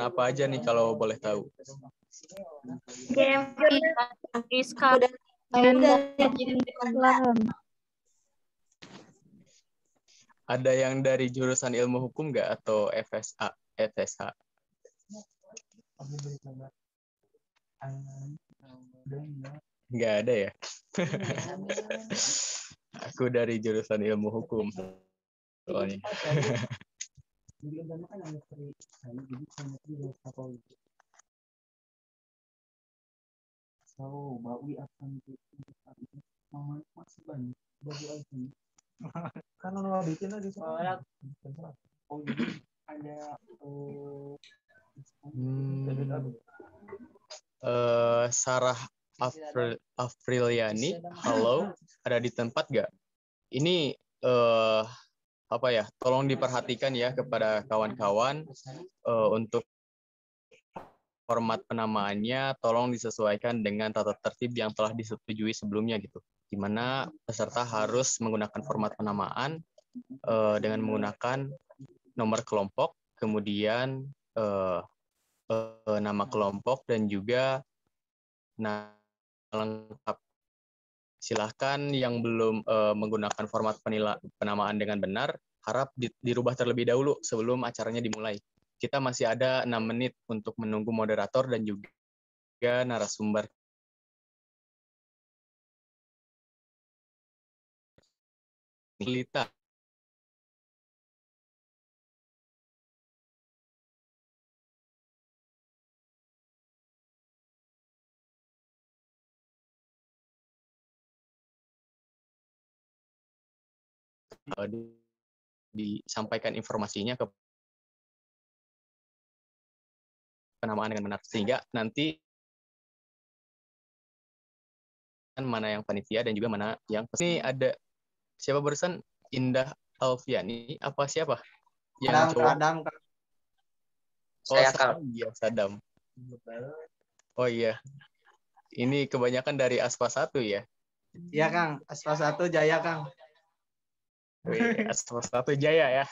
apa aja nih kalau boleh tahu? Game Iska Ada yang dari jurusan ilmu hukum nggak atau FSA, FSH? Nggak ada ya? Aku dari jurusan ilmu hukum. Soalnya. Sarah Afriliani, halo, ada di tempat nggak? Ini apa ya? Tolong diperhatikan ya kepada kawan-kawan untuk format penamaannya, tolong disesuaikan dengan tata tertib yang telah disetujui sebelumnya gitu. Di mana peserta harus menggunakan format penamaan dengan menggunakan nomor kelompok, kemudian nama kelompok dan juga nama lengkap. Silahkan yang belum menggunakan format penamaan dengan benar, harap dirubah terlebih dahulu sebelum acaranya dimulai. Kita masih ada 6 menit untuk menunggu moderator dan juga narasumber. Lita. Disampaikan informasinya ke penamaan dengan benar sehingga nanti mana yang panitia dan juga mana yang ini ada siapa barusan Indah Alfiani apa siapa yang cowok? Oh, Saya Sadam. Ya, Sadam. Oh iya, ini kebanyakan dari Aspa 1 ya? Iya Kang, Aspa 1 Jaya Kang. Wih, Aspa 1 Jaya ya.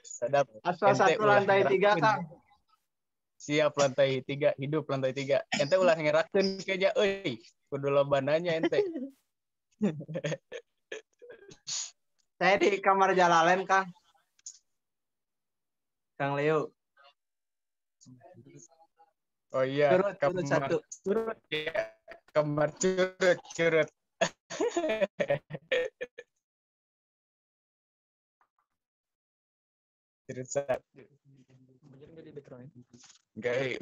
Sadap. Aspa 1 lantai 3 Kang. Siap lantai 3, hidup lantai 3. Ente ulah ngerakeun kayaknya euy. Kudu lobananya ente. Saya di kamar Jalalen Kang. Kang Leo. Oh iya, Curut 1. Curut ya. Kamar curut. Curut 1. Enggak.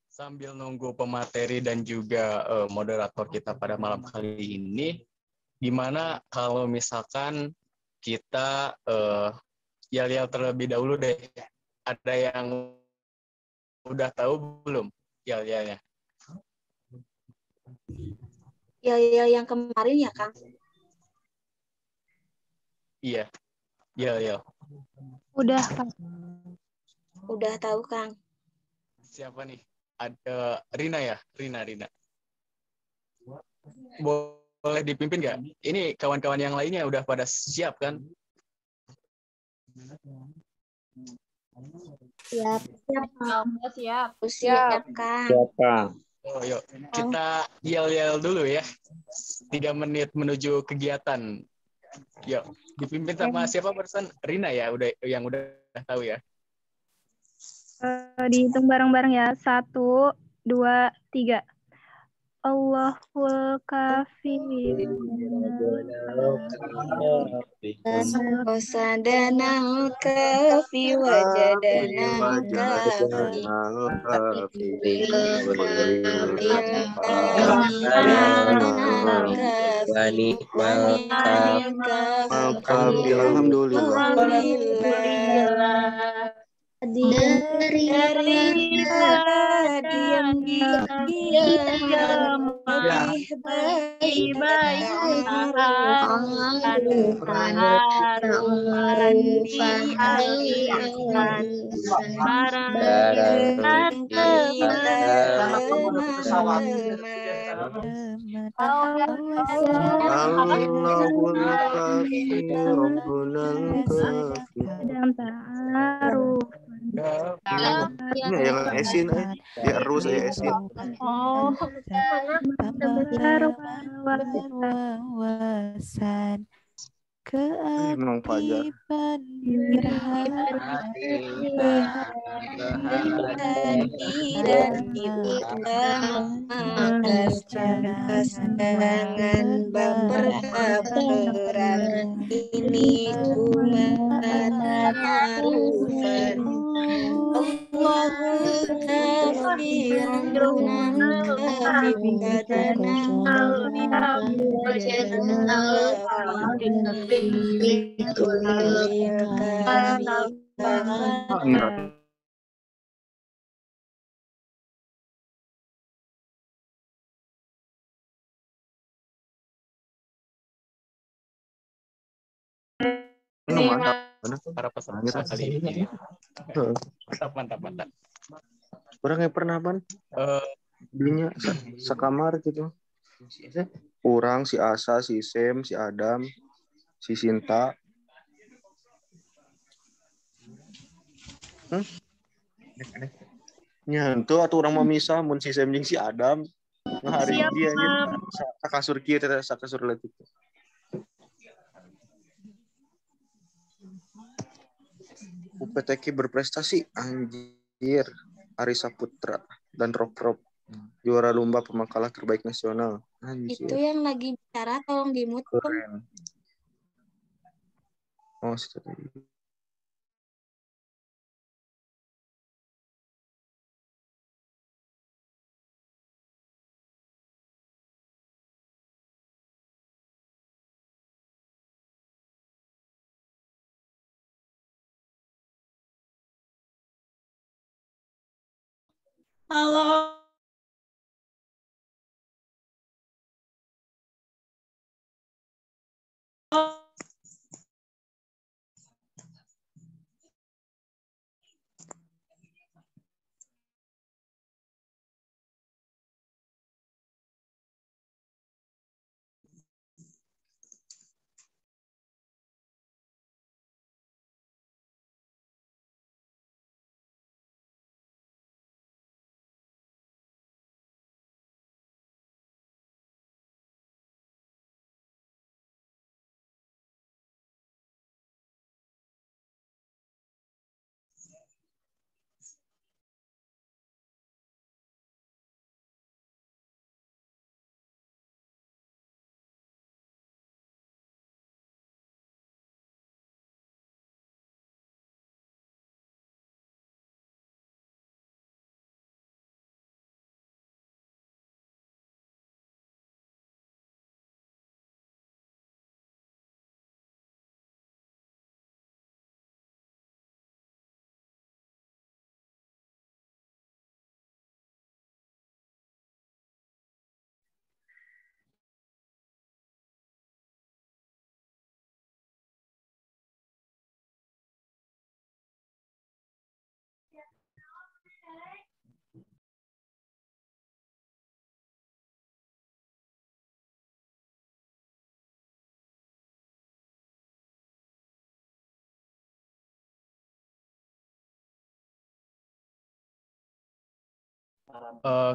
Sambil nunggu pemateri dan juga moderator kita pada malam kali ini, gimana kalau misalkan kita yel-yel terlebih dahulu deh. Ada yang udah tahu belum yel-yelnya? Yel-yel yang kemarin ya Kang? Iya, yel-yel. Udah Kang. Udah tahu Kang. Siapa nih? Ada Rina ya? Rina. Boleh dipimpin nggak? Ini kawan-kawan yang lainnya udah pada siap kan? Siap. Siap, Kang. Siap, Kang. Oh, yuk. Kita yel-yel dulu ya. 3 menit menuju kegiatan. Yuk, dipimpin sama siapa barusan? Rina ya, yang udah tahu ya. Dihitung bareng-bareng ya. 1, 2, 3. Allahul kafi Qasadanal kafi wajadanal kafi Alhamdulillah. Dari diam lebih baik ma'rufan dialihkan barang teman-teman. Allahul kafi Rabbunal kafi. Sedang ta'aruf. Ini yang esin ya terus saya esin. Oh, sebentar wawasan Emang Fajar. Kehadiran diutamakan, jangan baper-baperan, ini umat ma'rufan. Allahu kafi Rabbuna kafi wajadana Para peserta kali ini. Mantap. Orang yang pernah ban Eh, dinya sekamar gitu. Orang si Asa, si Sem, si Adam, si Sinta. Ya, itu atau orang mau misah mun si Sem jeung si Adam. Nah, hari dia sakasur kieu teh sakasur leutik. UPTQ berprestasi anjir. Ari Saputra dan Rob juara lomba pemakalah terbaik nasional. Anjir. Itu yang lagi bicara tolong di-mute dong. Keren. Oh, Halo.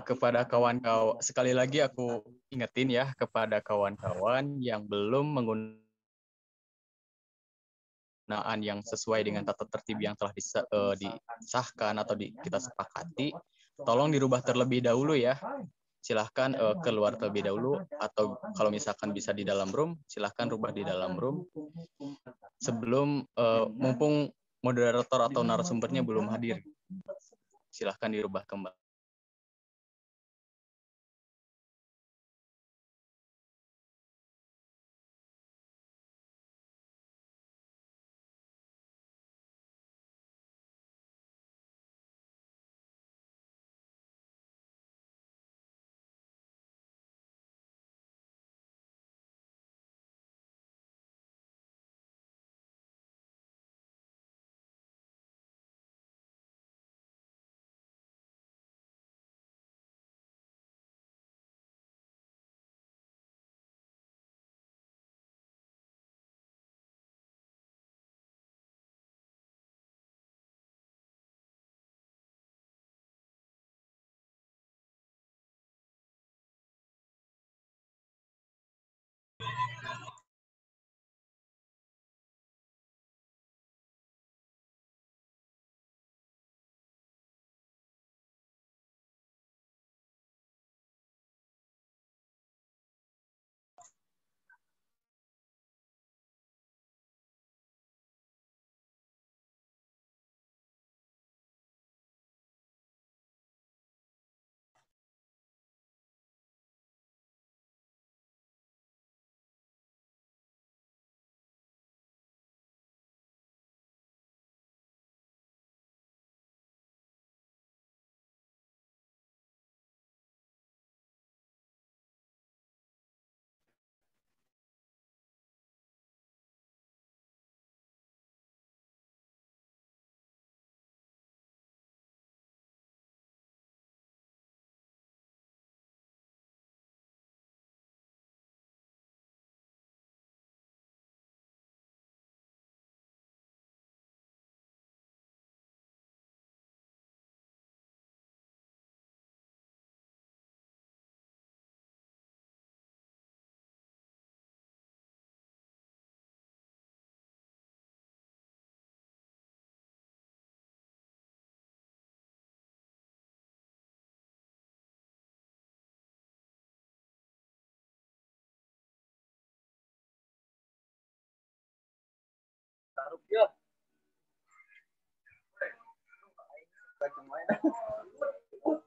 kepada kawan-kawan, sekali lagi aku ingetin ya kepada kawan-kawan yang belum menggunakan yang sesuai dengan tata tertib yang telah disahkan atau kita sepakati, tolong dirubah terlebih dahulu ya. Silahkan keluar terlebih dahulu, atau kalau misalkan bisa di dalam room, silahkan rubah di dalam room sebelum mumpung moderator atau narasumbernya belum hadir. Silahkan dirubah kembali.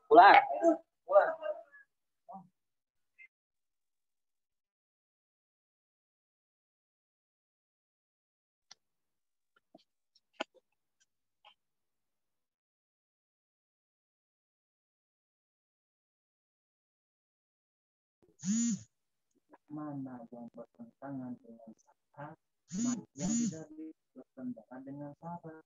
Pulang. Mana yang bertentangan dengan syariat, yang tidak bertentangan dengan syarat.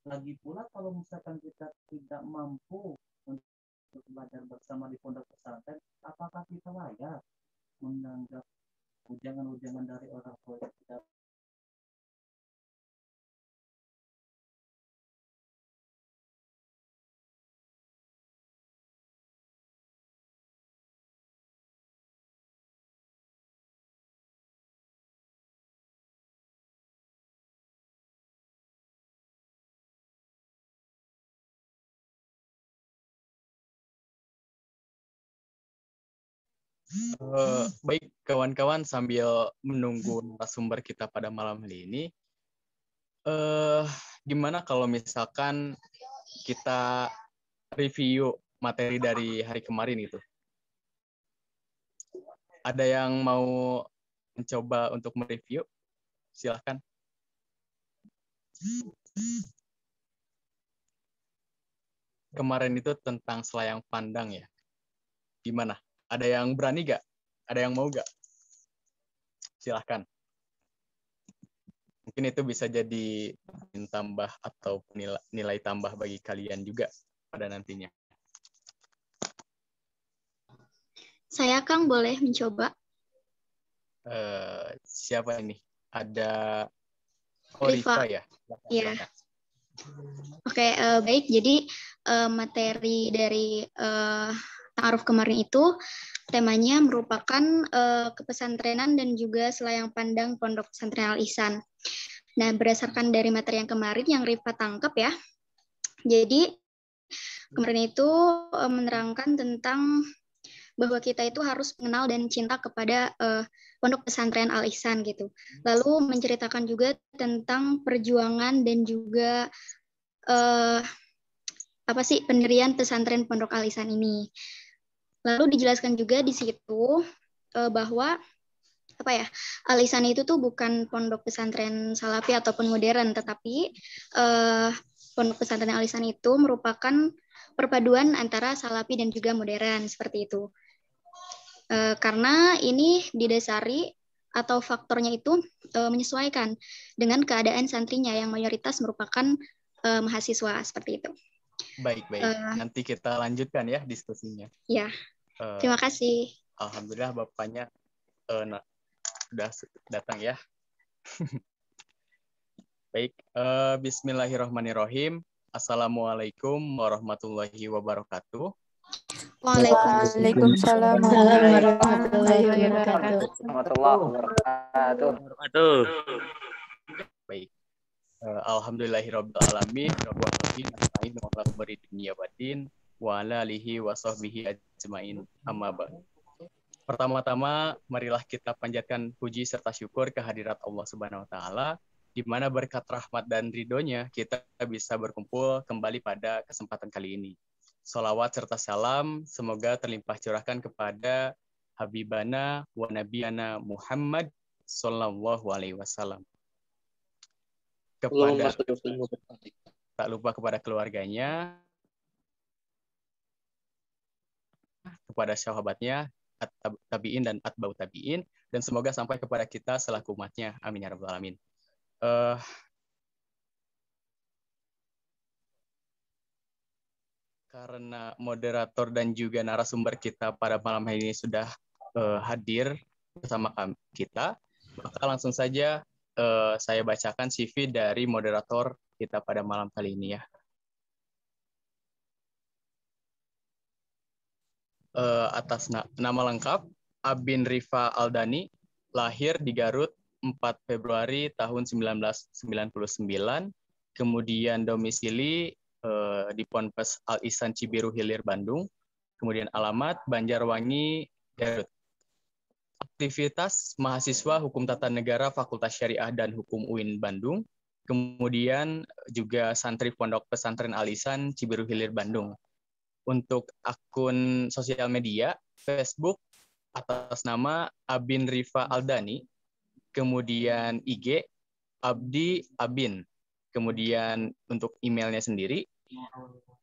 Lagi pula kalau misalkan kita tidak mampu untuk belajar bersama di pondok pesantren, apakah kita layak menganggap ujangan-ujangan dari orang tua yang tidak Baik kawan-kawan, sambil menunggu narasumber kita pada malam hari ini, gimana kalau misalkan kita review materi dari hari kemarin itu? Ada yang mau mencoba untuk mereview? Silahkan. Kemarin itu tentang selayang pandang ya. Gimana? Ada yang berani gak? Ada yang mau gak? Silahkan. Mungkin itu bisa jadi tambah atau nilai tambah bagi kalian juga pada nantinya. Saya Kang boleh mencoba. Siapa ini? Ada Rifa. Rifa ya? Iya. Oke, baik. Jadi materi dari Ta'aruf kemarin itu temanya merupakan kepesantrenan dan juga selayang pandang Pondok Pesantren Al Ihsan. Nah, berdasarkan dari materi yang kemarin yang Rifa tangkap ya. Jadi kemarin itu menerangkan tentang bahwa kita itu harus mengenal dan cinta kepada Pondok Pesantren Al Ihsan gitu. Lalu menceritakan juga tentang perjuangan dan juga pendirian pesantren Pondok Al Ihsan ini. Lalu dijelaskan juga di situ bahwa Al Ihsan itu tuh bukan pondok pesantren salafi ataupun modern, tetapi pondok pesantren Al Ihsan itu merupakan perpaduan antara salafi dan juga modern seperti itu. Karena ini didasari atau faktornya itu menyesuaikan dengan keadaan santrinya yang mayoritas merupakan mahasiswa seperti itu. Baik. Nanti kita lanjutkan ya diskusinya. Ya, terima kasih. Alhamdulillah Bapaknya sudah datang ya. Baik, bismillahirrahmanirrahim. Assalamualaikum warahmatullahi wabarakatuh. Waalaikumsalam warahmatullahi wabarakatuh. warahmatullahi wabarakatuh. Baik. Alhamdulillahirabbil alamin, rabbil alamin, wa bari dunya batin, wa ala alihi wa sahbihi ajmain. Amma ba'd. Pertama-tama, marilah kita panjatkan puji serta syukur kehadirat Allah Subhanahu wa taala, di mana berkat rahmat dan ridhonya kita bisa berkumpul kembali pada kesempatan kali ini. Salawat serta salam semoga terlimpah curahkan kepada Habibana wa Nabiyana Muhammad sallallahu alaihi wasallam. Tak lupa kepada keluarganya, kepada sahabatnya, tabiin dan atba'ut tabiin, dan semoga sampai kepada kita selaku umatnya. Amin ya rabbal alamin. Karena moderator dan juga narasumber kita pada malam hari ini sudah hadir bersama kita, maka langsung saja saya bacakan CV dari moderator kita pada malam kali ini ya. Atas nama lengkap, Abin Rifa Aldani, lahir di Garut 4 Februari tahun 1999, kemudian domisili di Ponpes Al Ihsan Cibiru Hilir, Bandung, kemudian alamat Banjarwangi, Garut. aktivitas mahasiswa Hukum Tata Negara Fakultas Syariah dan Hukum UIN Bandung, kemudian juga santri Pondok Pesantren Al-Ihsan Cibiru Hilir Bandung. Untuk akun sosial media, Facebook atas nama Abin Rifa Aldani, kemudian IG Abdi Abin, kemudian untuk emailnya sendiri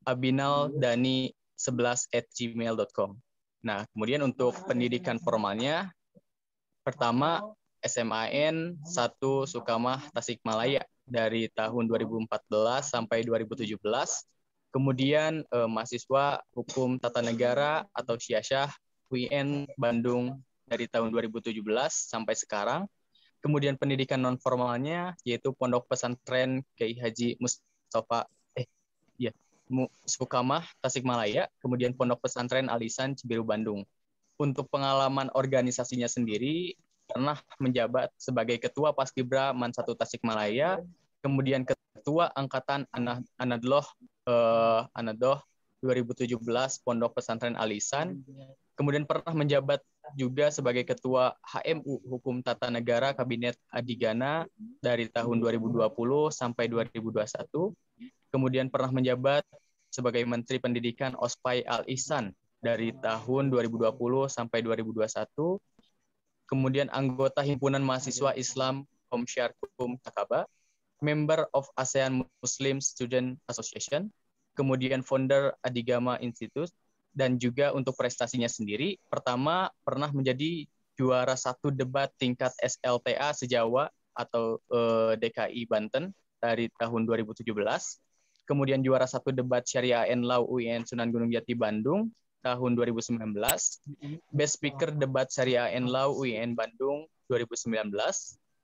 abinaldani11@gmail.com. Nah, kemudian untuk pendidikan formalnya, pertama SMAN 1 Sukamah Tasikmalaya dari tahun 2014 sampai 2017. Kemudian mahasiswa Hukum Tata Negara atau Syiasyah UIN Bandung dari tahun 2017 sampai sekarang. Kemudian pendidikan non formalnya yaitu Pondok Pesantren Kiai Haji Mustafa Sukamah Tasikmalaya, kemudian Pondok Pesantren Al-Ihsan Cibiru Bandung. Untuk pengalaman organisasinya sendiri, pernah menjabat sebagai Ketua Paskibra Man 1 Tasikmalaya, kemudian Ketua Angkatan Anadloh 2017 Pondok Pesantren Al-Ihsan, kemudian pernah menjabat juga sebagai Ketua HMU Hukum Tata Negara Kabinet Adigana dari tahun 2020 sampai 2021, kemudian pernah menjabat sebagai Menteri Pendidikan Ospay Al-Ihsan dari tahun 2020 sampai 2021, kemudian anggota Himpunan Mahasiswa Islam Komsyarkum Takaba, member of ASEAN Muslim Student Association, kemudian founder Adigama Institute, dan juga untuk prestasinya sendiri, pertama pernah menjadi juara 1 debat tingkat SLTA se-Jawa atau DKI Banten dari tahun 2017, kemudian juara 1 debat Syariah and Law UIN Sunan Gunung Jati Bandung tahun 2019, Best Speaker debat Syariah and Law UIN Bandung 2019,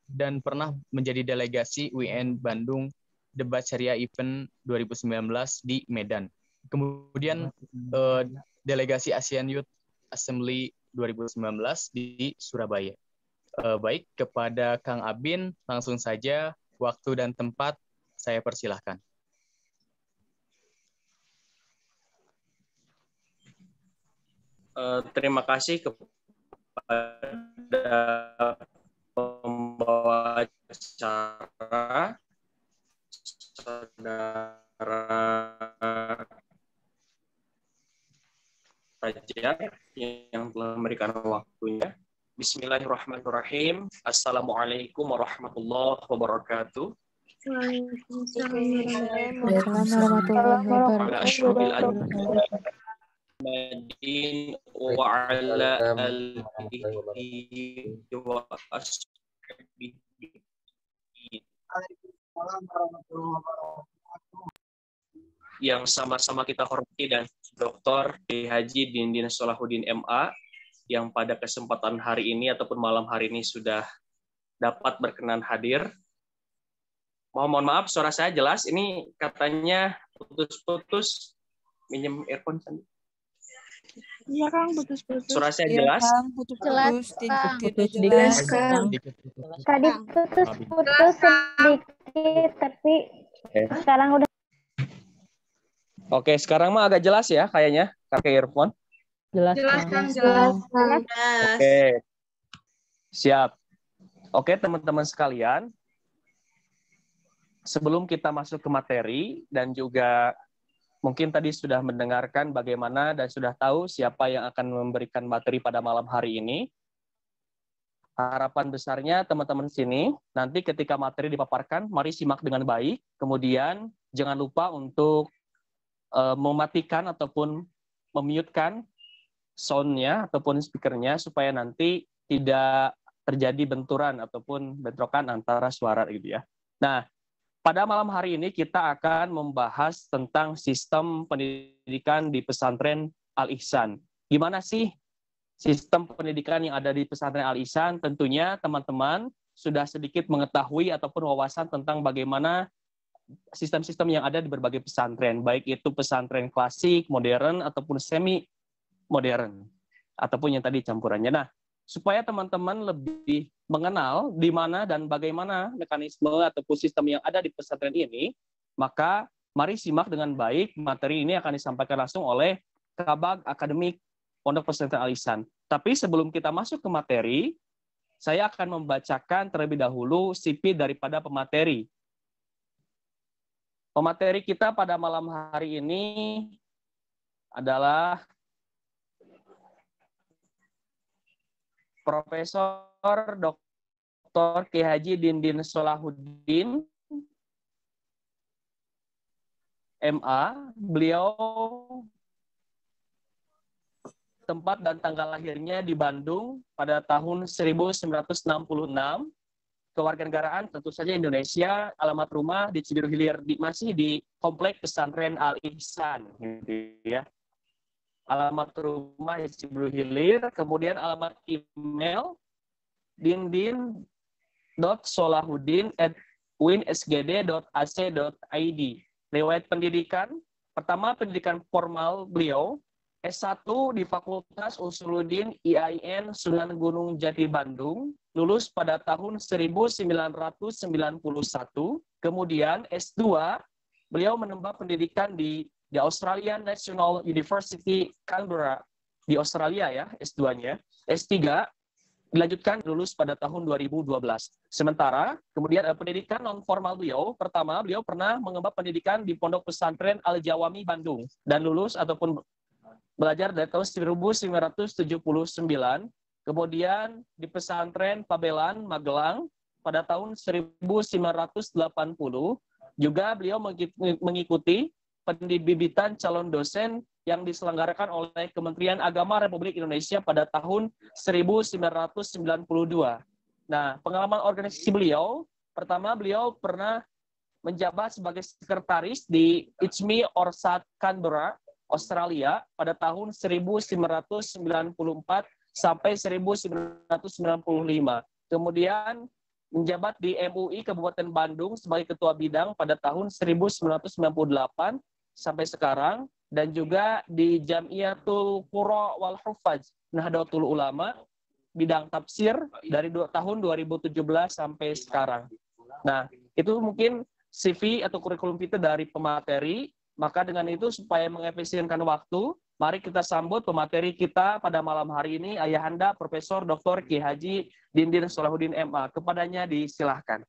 dan pernah menjadi delegasi UIN Bandung debat Syariah Event 2019 di Medan. Kemudian delegasi ASEAN Youth Assembly 2019 di Surabaya. Baik, kepada Kang Abin, langsung saja waktu dan tempat saya persilahkan. Terima kasih kepada pembawa acara, saudara Fajar yang telah memberikan waktunya. Bismillahirrahmanirrahim. Assalamualaikum warahmatullahi wabarakatuh. Waalaikumsalam warahmatullahi wabarakatuh. Madin wa ala alihi wa ashabihi. Yang sama-sama kita hormati dan Dr. Haji Dindin Solahuddin MA yang pada kesempatan hari ini ataupun malam hari ini sudah dapat berkenan hadir. Mohon maaf, suara saya jelas. Ini katanya putus-putus. Minjem earphone sandi. Iya, Kang, putus-putus. Suara saya jelas? Iya, Kang, putus-putus. Tidak jelas, Kang. Tadi putus-putus sedikit, tapi sekarang udah. Oke, sekarang mah agak jelas ya kayaknya, pakai earphone. Jelas, Kang. Jelas. Oke, siap. Oke, teman-teman sekalian, sebelum kita masuk ke materi dan juga mungkin tadi sudah mendengarkan bagaimana dan sudah tahu siapa yang akan memberikan materi pada malam hari ini. Harapan besarnya teman-teman sini, nanti ketika materi dipaparkan, mari simak dengan baik. Kemudian jangan lupa untuk mematikan ataupun memute-kan sound-nya ataupun speaker-nya supaya nanti tidak terjadi benturan ataupun bentrokan antara suara gitu ya. Nah, pada malam hari ini kita akan membahas tentang sistem pendidikan di pesantren Al-Ihsan. Gimana sih sistem pendidikan yang ada di pesantren Al-Ihsan? Tentunya teman-teman sudah sedikit mengetahui ataupun wawasan tentang bagaimana sistem-sistem yang ada di berbagai pesantren, baik itu pesantren klasik, modern, ataupun semi-modern, ataupun yang tadi campurannya. Nah, supaya teman-teman lebih mengenal di mana dan bagaimana mekanisme ataupun sistem yang ada di pesantren ini, maka mari simak dengan baik. Materi ini akan disampaikan langsung oleh Kabag Akademik Pondok Pesantren Al-Ihsan. Tapi sebelum kita masuk ke materi, saya akan membacakan terlebih dahulu CV daripada pemateri. Pemateri kita pada malam hari ini adalah Profesor Dr. Kiai Haji Dindin Solahuddin, MA. Beliau tempat dan tanggal lahirnya di Bandung pada tahun 1966. Kewarganegaraan tentu saja Indonesia, alamat rumah di Cibiru Hilir, masih di Komplek Pesantren Al Ihsan, gitu ya. Alamat rumah di Cibiru Hilir, kemudian alamat email dindin.solahuddin@winsgd.ac.id. Riwayat pendidikan, pertama pendidikan formal beliau S1 di Fakultas Usuluddin IAIN Sunan Gunung Jati Bandung, lulus pada tahun 1991. Kemudian S2, beliau menempuh pendidikan di Australian National University Canberra di Australia ya, S2-nya. S3 dilanjutkan lulus pada tahun 2012. Sementara kemudian pendidikan non formal beliau, pertama beliau pernah mengemban pendidikan di Pondok Pesantren Al Jawami Bandung dan lulus ataupun belajar dari tahun 1979, kemudian di Pesantren Pabelan Magelang pada tahun 1980, juga beliau mengikuti pendidikan calon dosen yang diselenggarakan oleh Kementerian Agama Republik Indonesia pada tahun 1992. Nah, pengalaman organisasi beliau, pertama beliau pernah menjabat sebagai sekretaris di ICMI Orsat Canberra, Australia pada tahun 1994 sampai 1995. Kemudian menjabat di MUI Kabupaten Bandung sebagai ketua bidang pada tahun 1998 sampai sekarang, dan juga di Jamiatul Qura wal Hufaz Nahdlatul Ulama bidang tafsir dari tahun 2017 sampai sekarang. Nah, itu mungkin CV atau kurikulum kita dari pemateri. Maka dengan itu supaya mengefisienkan waktu, mari kita sambut pemateri kita pada malam hari ini, Ayahanda Profesor Dr. Kiai Haji Dindin Solahuddin MA. Kepadanya disilahkan.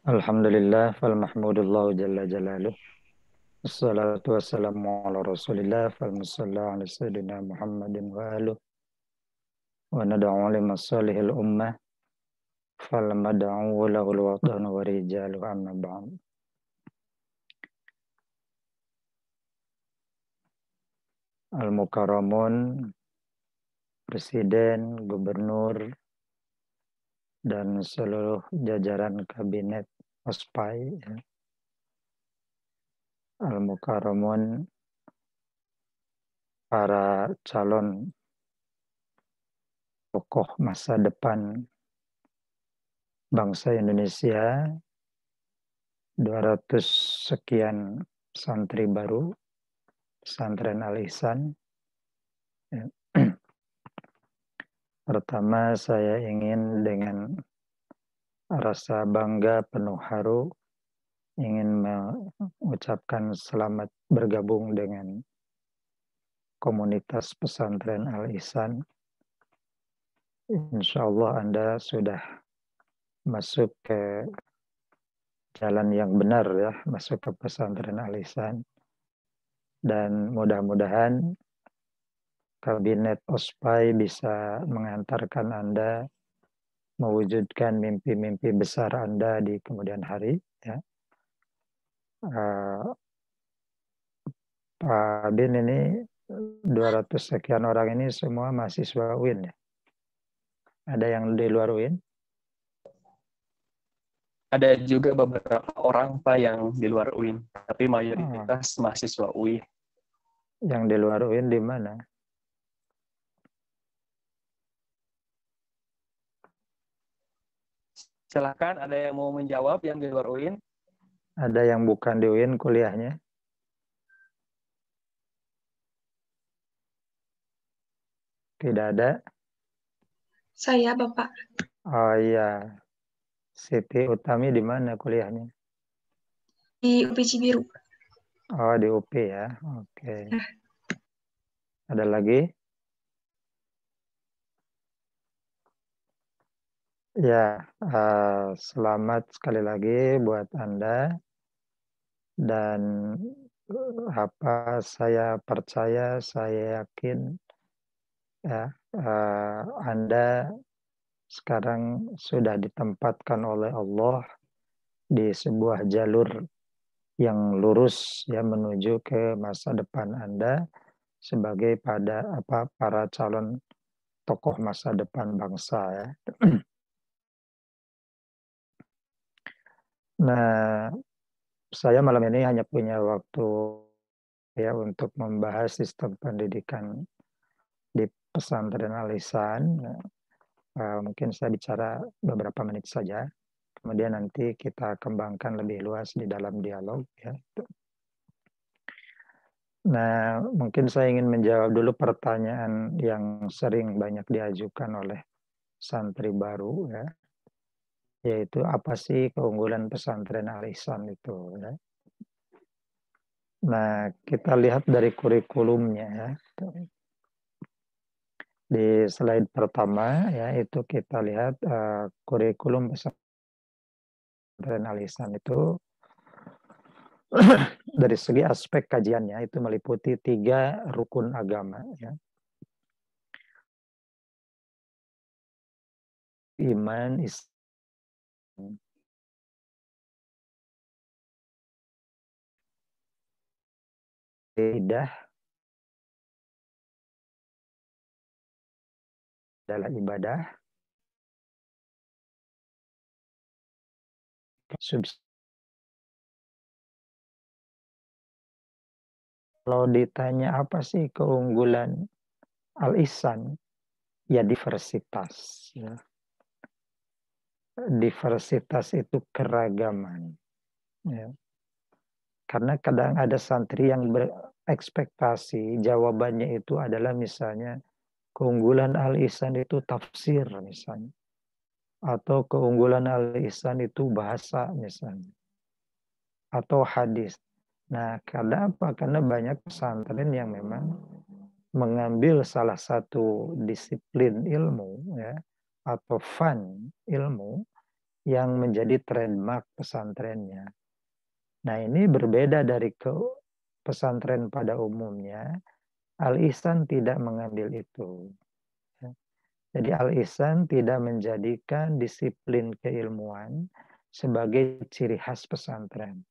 Alhamdulillah, fal mahmudullahu jalla jalaluh. Assalatu wassalamu ala rasulillah, fal musalla ala sayyidina Muhammadin wa aluh. Wa nada'u lima salihil ummah, fal mada'u lahul watan wa rijalu amma ba'd. Al-Mukarramun, Presiden, Gubernur, dan seluruh jajaran kabinet OSPAI, Al-Mukarramun, para calon tokoh masa depan bangsa Indonesia, 200 sekian santri baru Pesantren Al Ihsan. Pertama, saya ingin dengan rasa bangga penuh haru ingin mengucapkan selamat bergabung dengan komunitas Pesantren Al Ihsan. Insya Allah Anda sudah masuk ke jalan yang benar ya, masuk ke Pesantren Al Ihsan. Dan mudah-mudahan Kabinet OSPAI bisa mengantarkan Anda mewujudkan mimpi-mimpi besar Anda di kemudian hari. Ya. Pak Bin ini 200 sekian orang ini semua mahasiswa UIN. Ya. Ada yang di luar UIN? Ada juga beberapa orang Pak yang di luar UIN, tapi mayoritas mahasiswa UIN. Yang di luar UIN di mana? Silakan, ada yang mau menjawab yang di luar UIN? Ada yang bukan di UIN kuliahnya? Tidak ada? Saya, Bapak. Oh iya. Siti Utami di mana kuliahnya? Di UP Cibiru. Oh, di UP ya. Oke. Ya. Ada lagi? Ya, selamat sekali lagi buat Anda. Dan saya percaya, saya yakin ya, Anda sekarang sudah ditempatkan oleh Allah di sebuah jalur yang lurus ya menuju ke masa depan Anda sebagai para calon tokoh masa depan bangsa ya. Nah, saya malam ini hanya punya waktu ya untuk membahas sistem pendidikan di pesantren Al-Ihsan. Mungkin saya bicara beberapa menit saja. Kemudian nanti kita kembangkan lebih luas di dalam dialog ya. Nah, mungkin saya ingin menjawab dulu pertanyaan yang sering banyak diajukan oleh santri baru ya. Yaitu apa sih keunggulan pesantren Al-Ihsan itu ya. Nah, kita lihat dari kurikulumnya ya. Di slide pertama ya itu kita lihat kurikulum pesantren Al-Ihsan itu dari segi aspek kajiannya itu meliputi 3 rukun agama ya. Iman, Islam. Ibadah adalah ibadah. Kalau ditanya apa sih keunggulan Al-Ihsan? Ya diversitas. Ya. Diversitas itu keragaman. Ya. Karena kadang ada santri yang berekspektasi jawabannya itu adalah misalnya keunggulan Al-Ihsan itu tafsir misalnya. Atau keunggulan Al-Ihsan itu bahasa misalnya. Atau hadis. Nah, karena apa? Karena banyak pesantren yang memang mengambil salah satu disiplin ilmu ya atau fun ilmu yang menjadi trademark pesantrennya. Nah, ini berbeda dari pesantren pada umumnya. Al-Ihsan tidak mengambil itu. Jadi Al-Ihsan tidak menjadikan disiplin keilmuan sebagai ciri khas pesantren.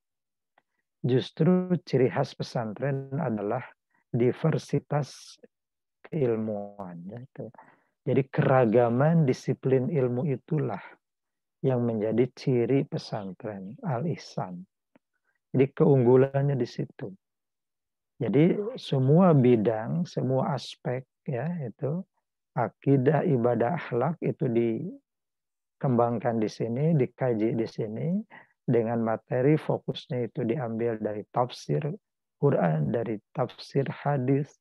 Justru ciri khas pesantren adalah diversitas keilmuan. Jadi keragaman disiplin ilmu itulah yang menjadi ciri pesantren Al-Ihsan. Jadi keunggulannya di situ. Jadi semua bidang, semua aspek ya itu akidah, ibadah, akhlak itu dikembangkan di sini, dikaji di sini. Dengan materi fokusnya itu diambil dari tafsir Quran, dari tafsir hadis,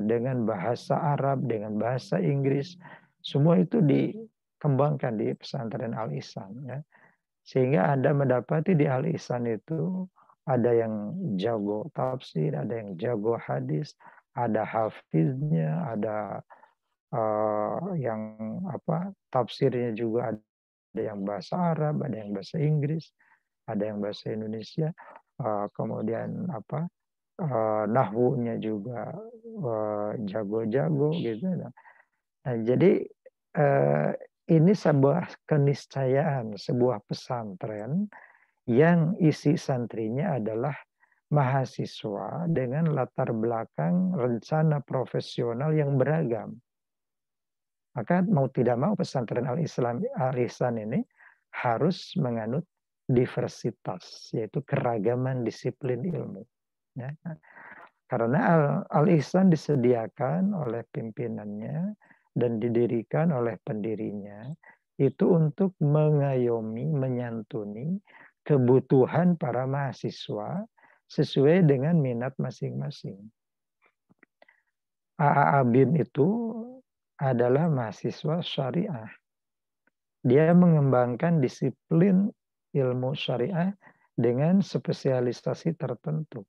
dengan bahasa Arab, dengan bahasa Inggris, semua itu dikembangkan di pesantren Al-Ihsan. Ya. Sehingga Anda mendapati di Al-Ihsan itu ada yang jago tafsir, ada yang jago hadis, ada hafiznya, ada yang tafsirnya juga ada yang bahasa Arab, ada yang bahasa Inggris, ada yang bahasa Indonesia, kemudian nahwunya juga jago-jago gitu. Nah, jadi ini sebuah keniscayaan, sebuah pesantren yang isi santrinya adalah mahasiswa dengan latar belakang rencana profesional yang beragam. Maka mau tidak mau pesantren Al-Ihsan ini harus menganut diversitas, yaitu keragaman disiplin ilmu. Ya. Karena Al-Ihsan disediakan oleh pimpinannya dan didirikan oleh pendirinya itu untuk mengayomi, menyantuni kebutuhan para mahasiswa sesuai dengan minat masing-masing. AA Bin itu adalah mahasiswa syariah. Dia mengembangkan disiplin ilmu syariah dengan spesialisasi tertentu.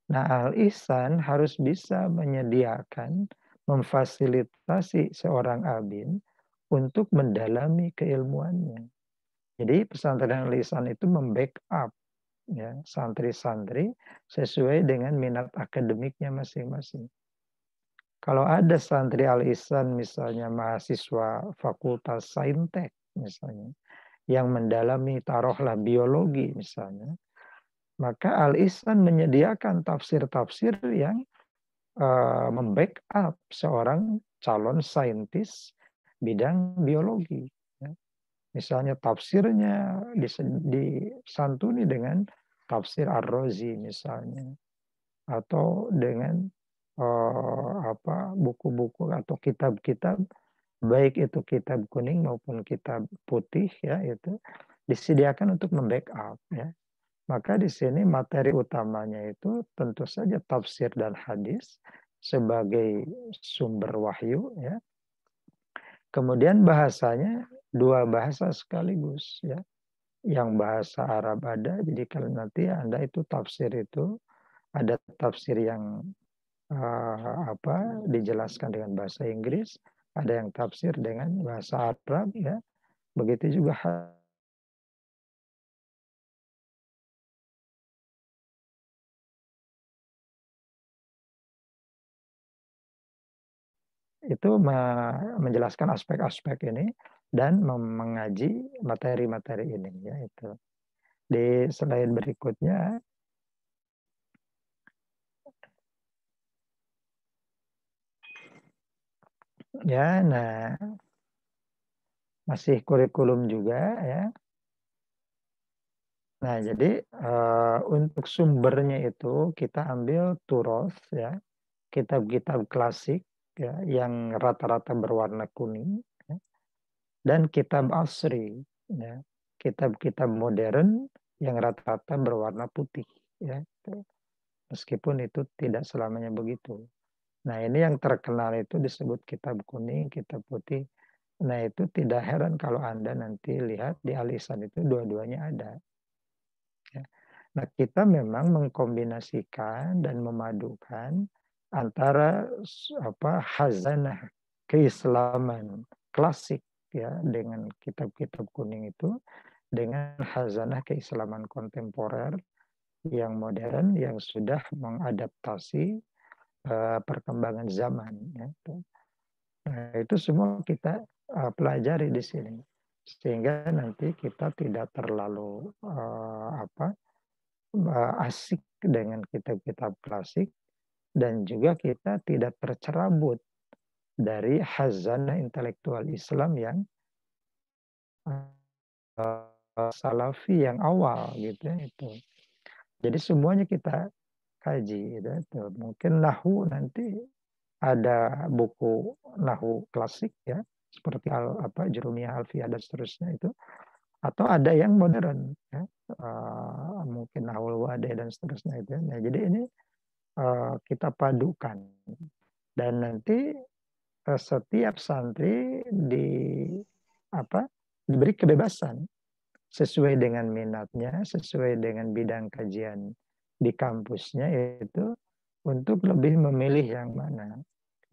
Nah, Al-Ihsan harus bisa menyediakan, memfasilitasi seorang abin untuk mendalami keilmuannya. Jadi pesantren Al-Ihsan itu membackup ya santri-santri sesuai dengan minat akademiknya masing-masing. Kalau ada santri Al-Ihsan misalnya mahasiswa Fakultas Saintek misalnya yang mendalami taruhlah biologi misalnya, maka Al-Ihsan menyediakan tafsir-tafsir yang membackup seorang calon saintis bidang biologi. Ya. Misalnya tafsirnya disantuni dengan tafsir Ar-Razi misalnya, atau dengan buku-buku atau kitab-kitab, baik itu kitab kuning maupun kitab putih ya, itu disediakan untuk membackup ya. Maka di sini materi utamanya itu tentu saja tafsir dan hadis sebagai sumber wahyu ya. Kemudian bahasanya dua bahasa sekaligus ya. Yang bahasa Arab ada, jadi kalau nanti Anda itu tafsir itu ada tafsir yang dijelaskan dengan bahasa Inggris, ada yang tafsir dengan bahasa Arab ya. Begitu juga itu menjelaskan aspek-aspek ini dan mengaji materi-materi ini ya itu. Di slide berikutnya ya, nah masih kurikulum juga ya. Nah, jadi untuk sumbernya itu kita ambil turos ya, kitab-kitab klasik ya, yang rata-rata berwarna kuning ya, dan kitab asri ya, kitab-kitab modern yang rata-rata berwarna putih ya. Meskipun itu tidak selamanya begitu. Nah, ini yang terkenal itu disebut kitab kuning, kitab putih. Nah, itu tidak heran kalau Anda nanti lihat di Al-Ihsan itu dua-duanya ada. Ya. Nah, kita memang mengkombinasikan dan memadukan antara khazanah keislaman klasik ya dengan kitab-kitab kuning itu dengan khazanah keislaman kontemporer yang modern yang sudah mengadaptasi perkembangan zaman. Ya. Nah, itu semua kita pelajari di sini sehingga nanti kita tidak terlalu asik dengan kitab-kitab klasik dan juga kita tidak tercerabut dari khazanah intelektual Islam yang salafi yang awal gitu ya, itu. Jadi semuanya kita kaji gitu. Mungkin nahwu nanti ada buku nahwu klasik ya seperti Jurumiyah, Alfiyah dan seterusnya itu, atau ada yang modern ya, mungkin nahwul wadih dan seterusnya itu. Nah, jadi ini kita padukan dan nanti setiap santri diberi kebebasan sesuai dengan minatnya, sesuai dengan bidang kajian di kampusnya itu untuk lebih memilih yang mana,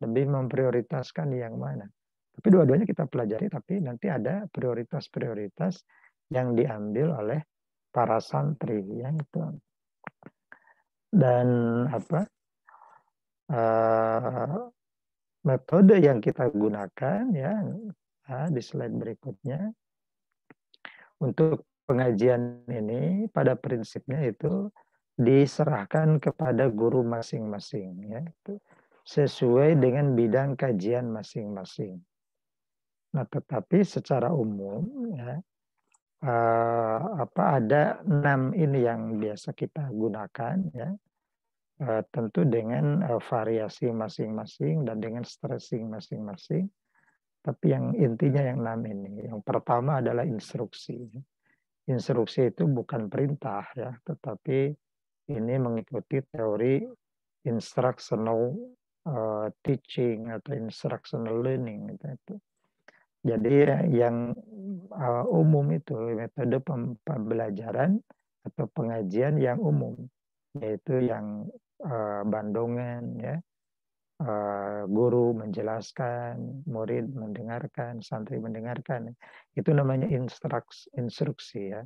lebih memprioritaskan yang mana. Tapi dua-duanya kita pelajari, tapi nanti ada prioritas-prioritas yang diambil oleh para santri ya itu. Dan metode yang kita gunakan ya di slide berikutnya untuk pengajian ini pada prinsipnya itu diserahkan kepada guru masing-masing ya itu sesuai dengan bidang kajian masing-masing. Nah, tetapi secara umum ya ada 6 ini yang biasa kita gunakan ya. Tentu dengan variasi masing-masing dan dengan stressing masing-masing. Tapi yang intinya yang 6 ini. Yang pertama adalah instruksi. Instruksi itu bukan perintah ya, tetapi ini mengikuti teori instructional teaching atau instructional learning gitu. Jadi yang umum itu metode pembelajaran atau pengajian yang umum, yaitu yang bandongan, ya, guru menjelaskan, murid mendengarkan, santri mendengarkan. Itu namanya instruksi, ya,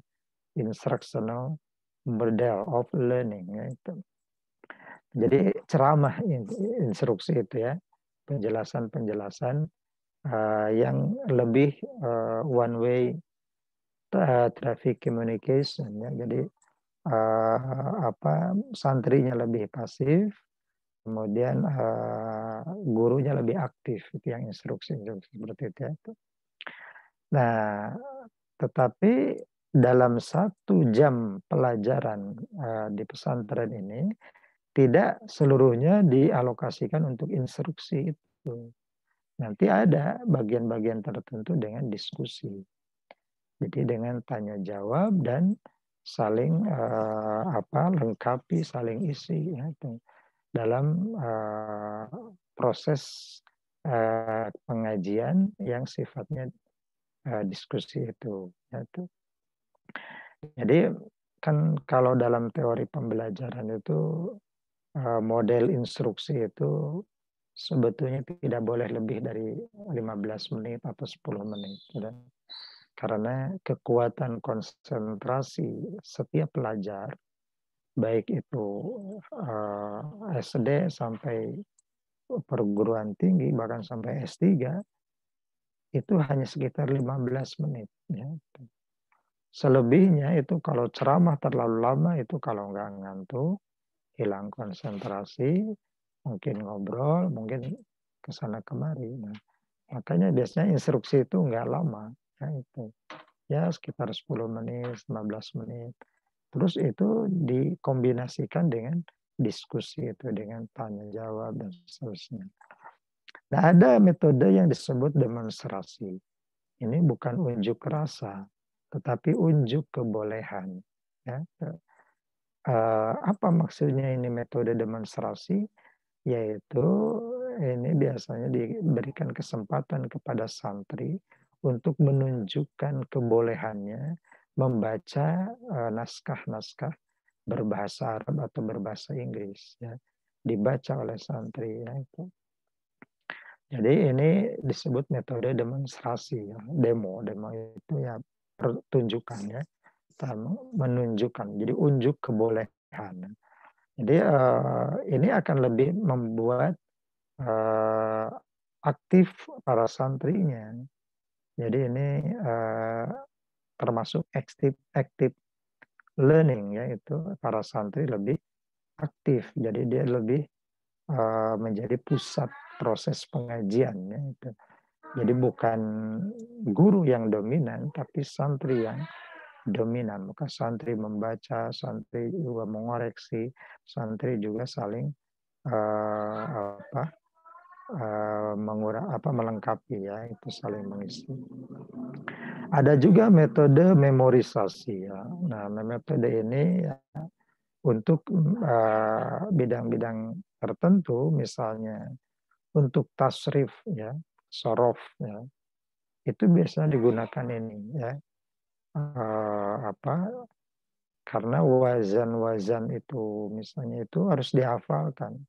instructional model of learning, ya, itu. Jadi ceramah instruksi itu, ya, penjelasan-penjelasan yang lebih one way traffic communication, ya. Jadi santrinya lebih pasif, kemudian gurunya lebih aktif, itu yang instruksi seperti itu, ya. Nah, tetapi dalam 1 jam pelajaran di pesantren ini tidak seluruhnya dialokasikan untuk instruksi itu. Nanti ada bagian-bagian tertentu dengan diskusi. Jadi dengan tanya jawab dan saling lengkapi, saling isi, ya, dalam proses pengajian yang sifatnya diskusi itu, ya, itu. Jadi kan kalau dalam teori pembelajaran itu model instruksi itu sebetulnya tidak boleh lebih dari 15 menit atau 10 menit. Ya. Karena kekuatan konsentrasi setiap pelajar, baik itu SD sampai perguruan tinggi, bahkan sampai S3, itu hanya sekitar 15 menit. Ya. Selebihnya itu kalau ceramah terlalu lama, itu kalau nggak ngantuk, hilang konsentrasi, mungkin ngobrol, mungkin kesana kemari. Nah, makanya biasanya instruksi itu nggak lama, ya, itu. Ya sekitar 10 menit, 15 menit. Terus itu dikombinasikan dengan diskusi itu, dengan tanya jawab dan seterusnya. Nah, ada metode yang disebut demonstrasi. Ini bukan unjuk rasa, tetapi unjuk kebolehan. Ya. Apa maksudnya ini metode demonstrasi? Yaitu ini biasanya diberikan kesempatan kepada santri untuk menunjukkan kebolehannya membaca naskah-naskah berbahasa Arab atau berbahasa Inggris, ya, dibaca oleh santri, ya, itu. Jadi ini disebut metode demonstrasi, ya. Demo itu ya pertunjukannya, menunjukkan. Jadi unjuk kebolehan. Jadi ini akan lebih membuat aktif para santrinya. Jadi ini termasuk active learning, yaitu para santri lebih aktif. Jadi dia lebih menjadi pusat proses pengajian, ya, itu. Jadi bukan guru yang dominan, tapi santri yang dominan. Maka santri membaca, santri juga mengoreksi, santri juga saling melengkapi, ya, itu saling mengisi. Ada juga metode memorisasi, ya. Nah, metode ini, ya, untuk bidang-bidang tertentu, misalnya untuk tasrif, ya, sorof, ya, itu biasanya digunakan ini, ya, karena wazan-wazan itu misalnya itu harus dihafalkan,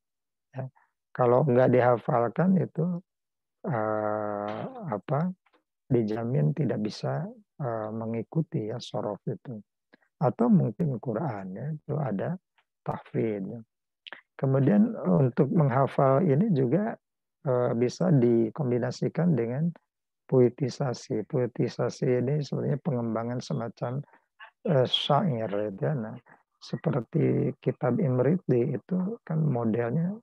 ya. Kalau nggak dihafalkan itu dijamin tidak bisa mengikuti, ya, sorof itu. Atau mungkin Quran, ya, itu ada tahfidz, ya. Kemudian untuk menghafal ini juga bisa dikombinasikan dengan puitisasi. Puitisasi ini sebenarnya pengembangan semacam syair, ya. Nah, seperti kitab Imriti itu kan modelnya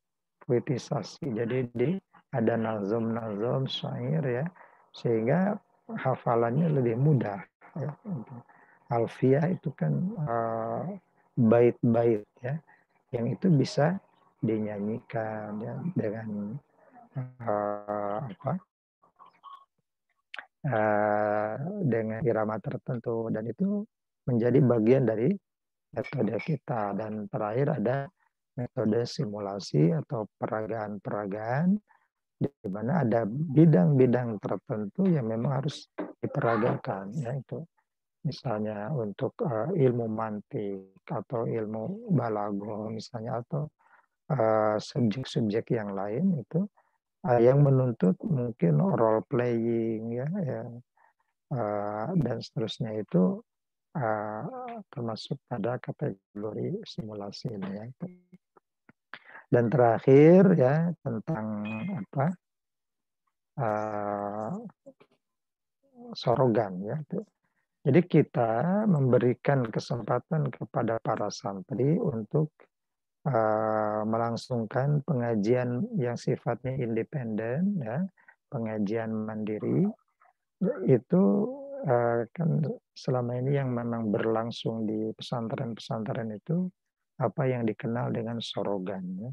puitisasi. Jadi ada nazom-nazom syair, ya, sehingga hafalannya lebih mudah, ya. Alfiyah itu kan bait-bait, ya, yang itu bisa dinyanyikan, ya, dengan dengan irama tertentu, dan itu menjadi bagian dari metode kita. Dan terakhir ada metode simulasi atau peragaan-peragaan di mana ada bidang-bidang tertentu yang memang harus diperagakan, yaitu misalnya untuk ilmu mantik atau ilmu balaghah misalnya, atau subjek-subjek yang lain itu yang menuntut mungkin role playing ya, dan seterusnya itu termasuk pada kategori simulasi ini ya. Dan terakhir ya tentang apa sorogan ya. Jadi kita memberikan kesempatan kepada para santri untuk melangsungkan pengajian yang sifatnya independen ya, pengajian mandiri itu kan selama ini yang memang berlangsung di pesantren-pesantren itu apa yang dikenal dengan sorogan ya.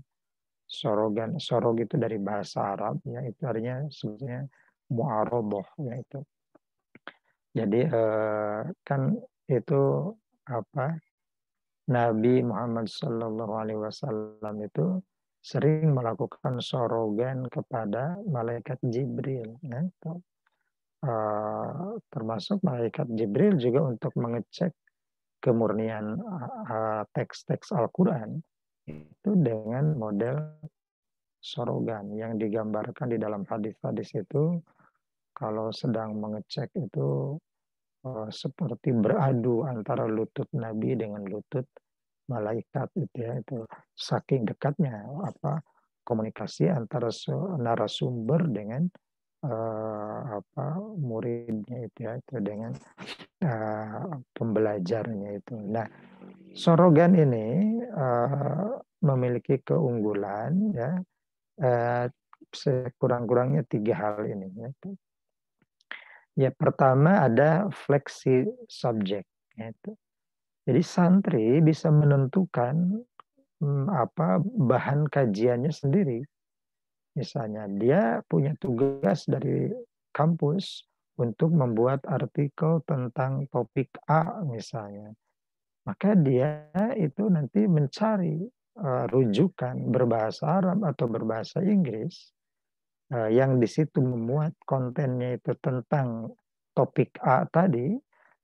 Sorog itu dari bahasa Arab ya, itu artinya sebetulnya mu'arabah ya itu. Jadi kan itu apa Nabi Muhammad SAW itu sering melakukan sorogan kepada malaikat Jibril ya. Termasuk malaikat Jibril juga untuk mengecek kemurnian teks-teks Al-Quran itu dengan model sorogan yang digambarkan di dalam hadis-hadis itu. Kalau sedang mengecek itu seperti beradu antara lutut Nabi dengan lutut malaikat itu ya, itu saking dekatnya apa komunikasi antara narasumber dengan muridnya itu ya, itu dengan pembelajarnya itu. Nah, sorogan ini memiliki keunggulan ya, sekurang-kurangnya 3 hal ini ya. Ya, pertama ada fleksi subjek itu. Jadi santri bisa menentukan apa bahan kajiannya sendiri. Misalnya dia punya tugas dari kampus untuk membuat artikel tentang topik A misalnya. Maka dia itu nanti mencari rujukan berbahasa Arab atau berbahasa Inggris yang di situ memuat kontennya itu tentang topik A tadi,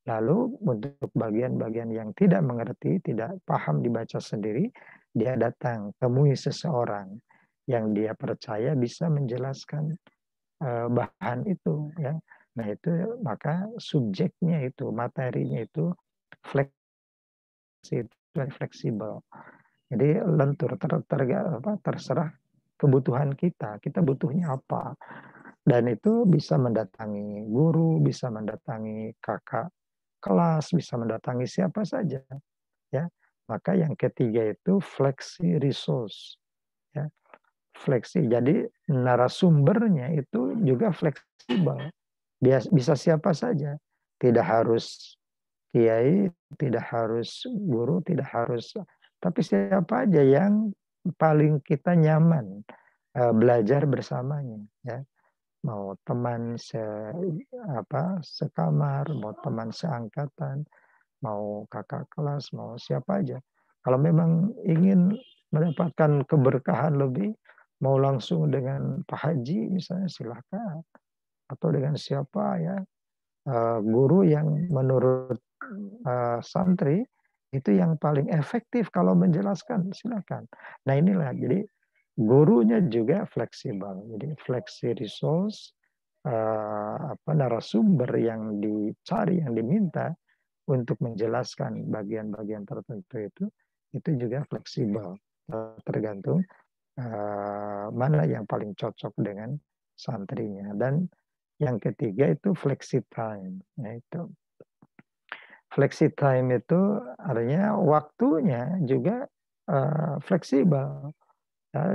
lalu untuk bagian-bagian yang tidak mengerti, tidak paham dibaca sendiri, dia datang temui seseorang yang dia percaya bisa menjelaskan bahan itu ya. Nah itu maka subjeknya itu, materinya itu fleksibel. Jadi lentur terserah kebutuhan kita butuhnya apa, dan itu bisa mendatangi guru, bisa mendatangi kakak kelas, bisa mendatangi siapa saja ya. Maka yang ketiga itu fleksi resource ya, fleksi, jadi narasumbernya itu juga fleksibel, bisa siapa saja, tidak harus kiai, tidak harus guru, tidak harus, tapi siapa aja yang paling kita nyaman belajar bersamanya ya. Mau teman sekamar, mau teman seangkatan, mau kakak kelas, mau siapa aja. Kalau memang ingin mendapatkan keberkahan lebih, mau langsung dengan Pak Haji misalnya silahkan, atau dengan siapa ya, guru yang menurut santri itu yang paling efektif kalau menjelaskan, silakan. Nah inilah, jadi gurunya juga fleksibel, jadi fleksi resource, narasumber yang dicari, yang diminta untuk menjelaskan bagian-bagian tertentu itu juga fleksibel, tergantung mana yang paling cocok dengan santrinya. Dan yang ketiga itu flexi time, yaitu flexi time itu artinya waktunya juga fleksibel, ya,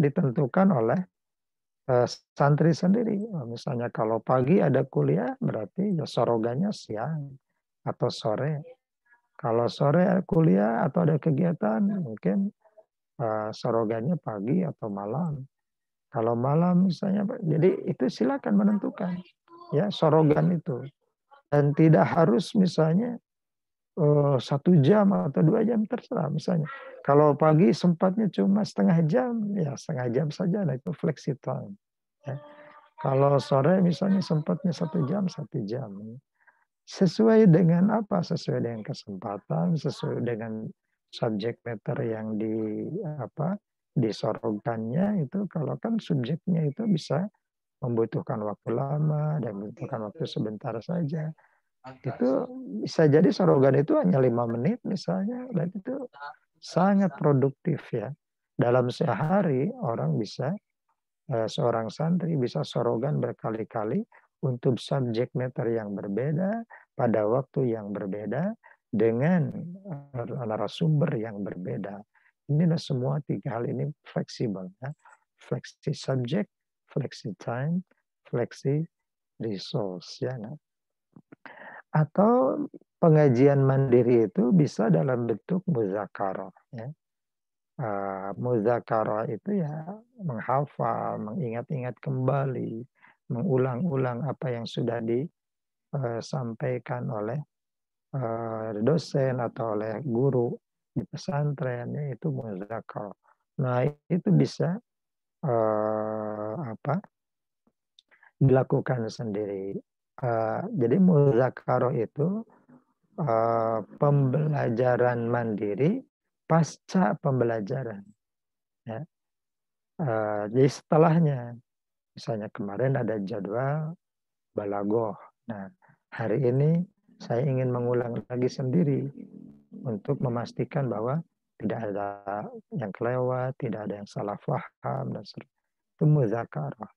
ditentukan oleh santri sendiri. Misalnya kalau pagi ada kuliah berarti ya sorogannya siang atau sore. Kalau sore kuliah atau ada kegiatan mungkin sorogannya pagi atau malam. Kalau malam misalnya, jadi itu silakan menentukan ya sorogan itu. Dan tidak harus misalnya 1 jam atau 2 jam terserah misalnya. Kalau pagi sempatnya cuma setengah jam, ya setengah jam saja, nah itu flexi time. Ya. Kalau sore misalnya sempatnya 1 jam, 1 jam. Sesuai dengan apa? Sesuai dengan kesempatan, sesuai dengan subjek matter yang disorongkannya itu. Kalau kan subjeknya itu bisa membutuhkan waktu lama dan membutuhkan waktu sebentar saja. Itu bisa jadi sorogan itu hanya 5 menit misalnya, dan itu sangat produktif ya. Dalam sehari orang bisa, seorang santri bisa sorogan berkali-kali untuk subjek matter yang berbeda, pada waktu yang berbeda, dengan narasumber yang berbeda. Inilah semua 3 hal ini fleksibel. Ya. Flexi subject, flexi time, flexi resource. Ya. Nah. Atau pengajian mandiri itu bisa dalam bentuk muzakarah. Ya. Muzakarah itu ya menghafal, mengingat-ingat kembali, mengulang-ulang apa yang sudah disampaikan oleh dosen atau oleh guru di pesantren, itu muzakarah. Nah itu bisa dilakukan sendiri. Jadi muzakarah itu pembelajaran mandiri pasca pembelajaran. Ya. Jadi setelahnya, misalnya kemarin ada jadwal balagoh. Nah, hari ini saya ingin mengulang lagi sendiri untuk memastikan bahwa tidak ada yang kelewat, tidak ada yang salah paham, dan itu muzakarah.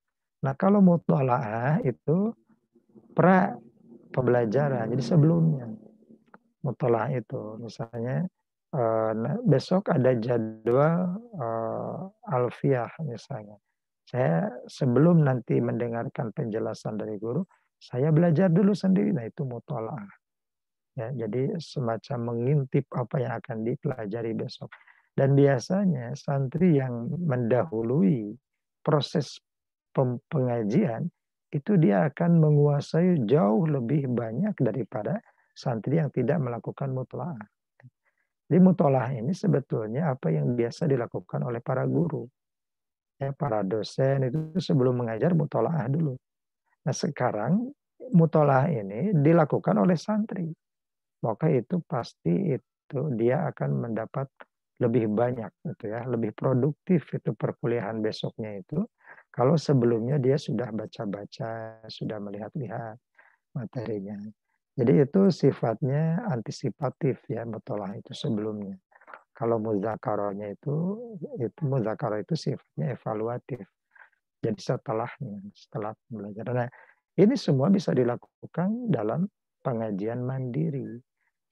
Nah, kalau mutola'ah itu pra pembelajaran, jadi sebelumnya. Mutola'ah itu, misalnya besok ada jadwal alfiah misalnya. Saya sebelum nanti mendengarkan penjelasan dari guru, saya belajar dulu sendiri. Nah itu mutola'ah. Ya, jadi semacam mengintip apa yang akan dipelajari besok. Dan biasanya santri yang mendahului proses pengajian itu dia akan menguasai jauh lebih banyak daripada santri yang tidak melakukan mutola'ah. Di mutola'ah ini sebetulnya apa yang biasa dilakukan oleh para guru. Ya, para dosen itu sebelum mengajar mutola'ah dulu. Nah sekarang mutola'ah ini dilakukan oleh santri. Maka itu pasti itu dia akan mendapat lebih banyak gitu ya, lebih produktif itu perkuliahan besoknya itu. Kalau sebelumnya dia sudah baca-baca, sudah melihat-lihat materinya. Jadi itu sifatnya antisipatif ya mutola'ah itu sebelumnya. Kalau muzakarahnya itu muzakarah itu sifatnya evaluatif. Jadi setelahnya, setelah pembelajaran. Nah, ini semua bisa dilakukan dalam pengajian mandiri.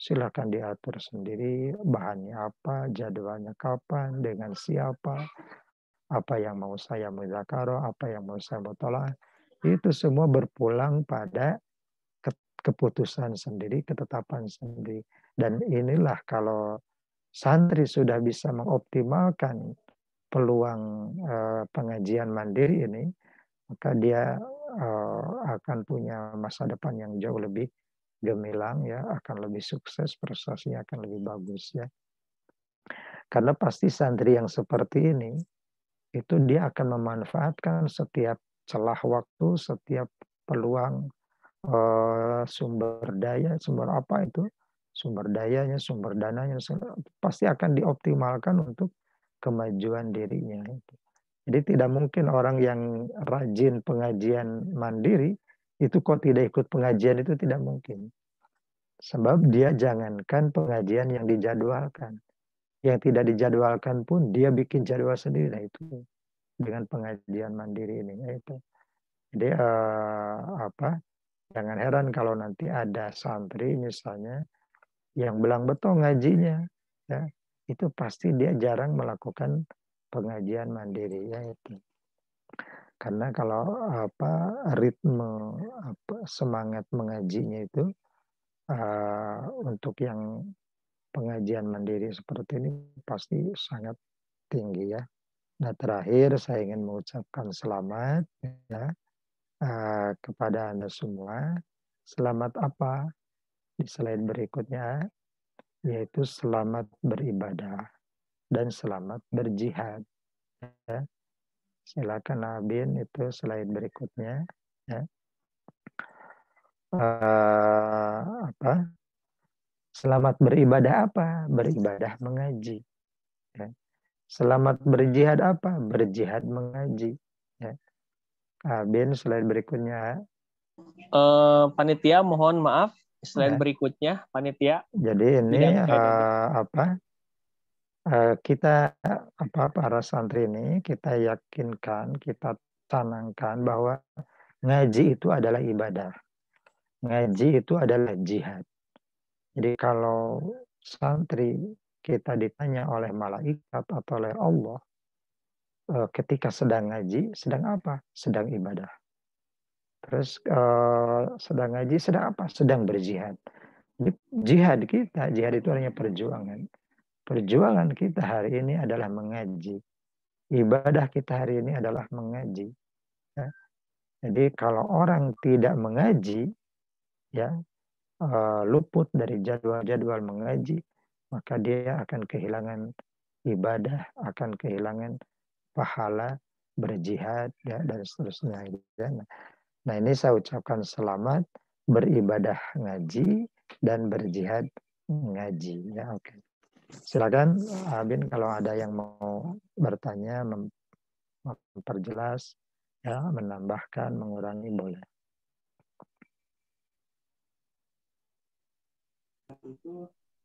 Silakan diatur sendiri bahannya apa, jadwalnya kapan, dengan siapa, apa yang mau saya muzakarah, apa yang mau saya mutola'ah. Itu semua berpulang pada keputusan sendiri, ketetapan sendiri. Dan inilah kalau santri sudah bisa mengoptimalkan peluang pengajian mandiri ini, maka dia akan punya masa depan yang jauh lebih gemilang ya, akan lebih sukses, prestasinya akan lebih bagus ya. Karena pasti santri yang seperti ini itu dia akan memanfaatkan setiap celah waktu, setiap peluang, sumber daya, sumber apa itu, sumber dayanya, sumber dananya, pasti akan dioptimalkan untuk kemajuan dirinya. Jadi tidak mungkin orang yang rajin pengajian mandiri itu kok tidak ikut pengajian, itu tidak mungkin. Sebab dia jangankan pengajian yang dijadwalkan. Yang tidak dijadwalkan pun dia bikin jadwal sendiri. Nah itu dengan pengajian mandiri ini. Itu. Jadi jangan heran kalau nanti ada santri misalnya yang belang betong ngajinya. Ya, itu pasti dia jarang melakukan pengajian mandiri. Ya, itu. Karena kalau ritme semangat mengajinya itu untuk yang pengajian mandiri seperti ini pasti sangat tinggi ya. Nah terakhir saya ingin mengucapkan selamat ya kepada Anda semua. Selamat apa? Di slide berikutnya yaitu selamat beribadah dan selamat berjihad. Ya. Silakan Abin itu slide berikutnya. Ya. Apa? Selamat beribadah apa? Beribadah mengaji. Ya. Selamat berjihad apa? Berjihad mengaji. Ya. Abin slide berikutnya. Panitia mohon maaf, slide Ya. berikutnya panitia. Jadi ini kita para santri ini kita yakinkan, kita tanamkan bahwa ngaji itu adalah ibadah. Ngaji itu adalah jihad. Jadi kalau santri kita ditanya oleh malaikat atau oleh Allah ketika sedang ngaji, sedang apa? Sedang ibadah. Terus sedang ngaji, sedang apa? Sedang berjihad. Jadi jihad itu hanya perjuangan. Perjuangan kita hari ini adalah mengaji. Ibadah kita hari ini adalah mengaji. Ya. Jadi kalau orang tidak mengaji, ya luput dari jadwal-jadwal mengaji, maka dia akan kehilangan ibadah, akan kehilangan pahala berjihad, ya, dan seterusnya. Ya. Nah ini saya ucapkan selamat beribadah ngaji dan berjihad ngaji. Ya, oke. Silakan Abin kalau ada yang mau bertanya, memperjelas, ya, menambahkan, mengurangi boleh.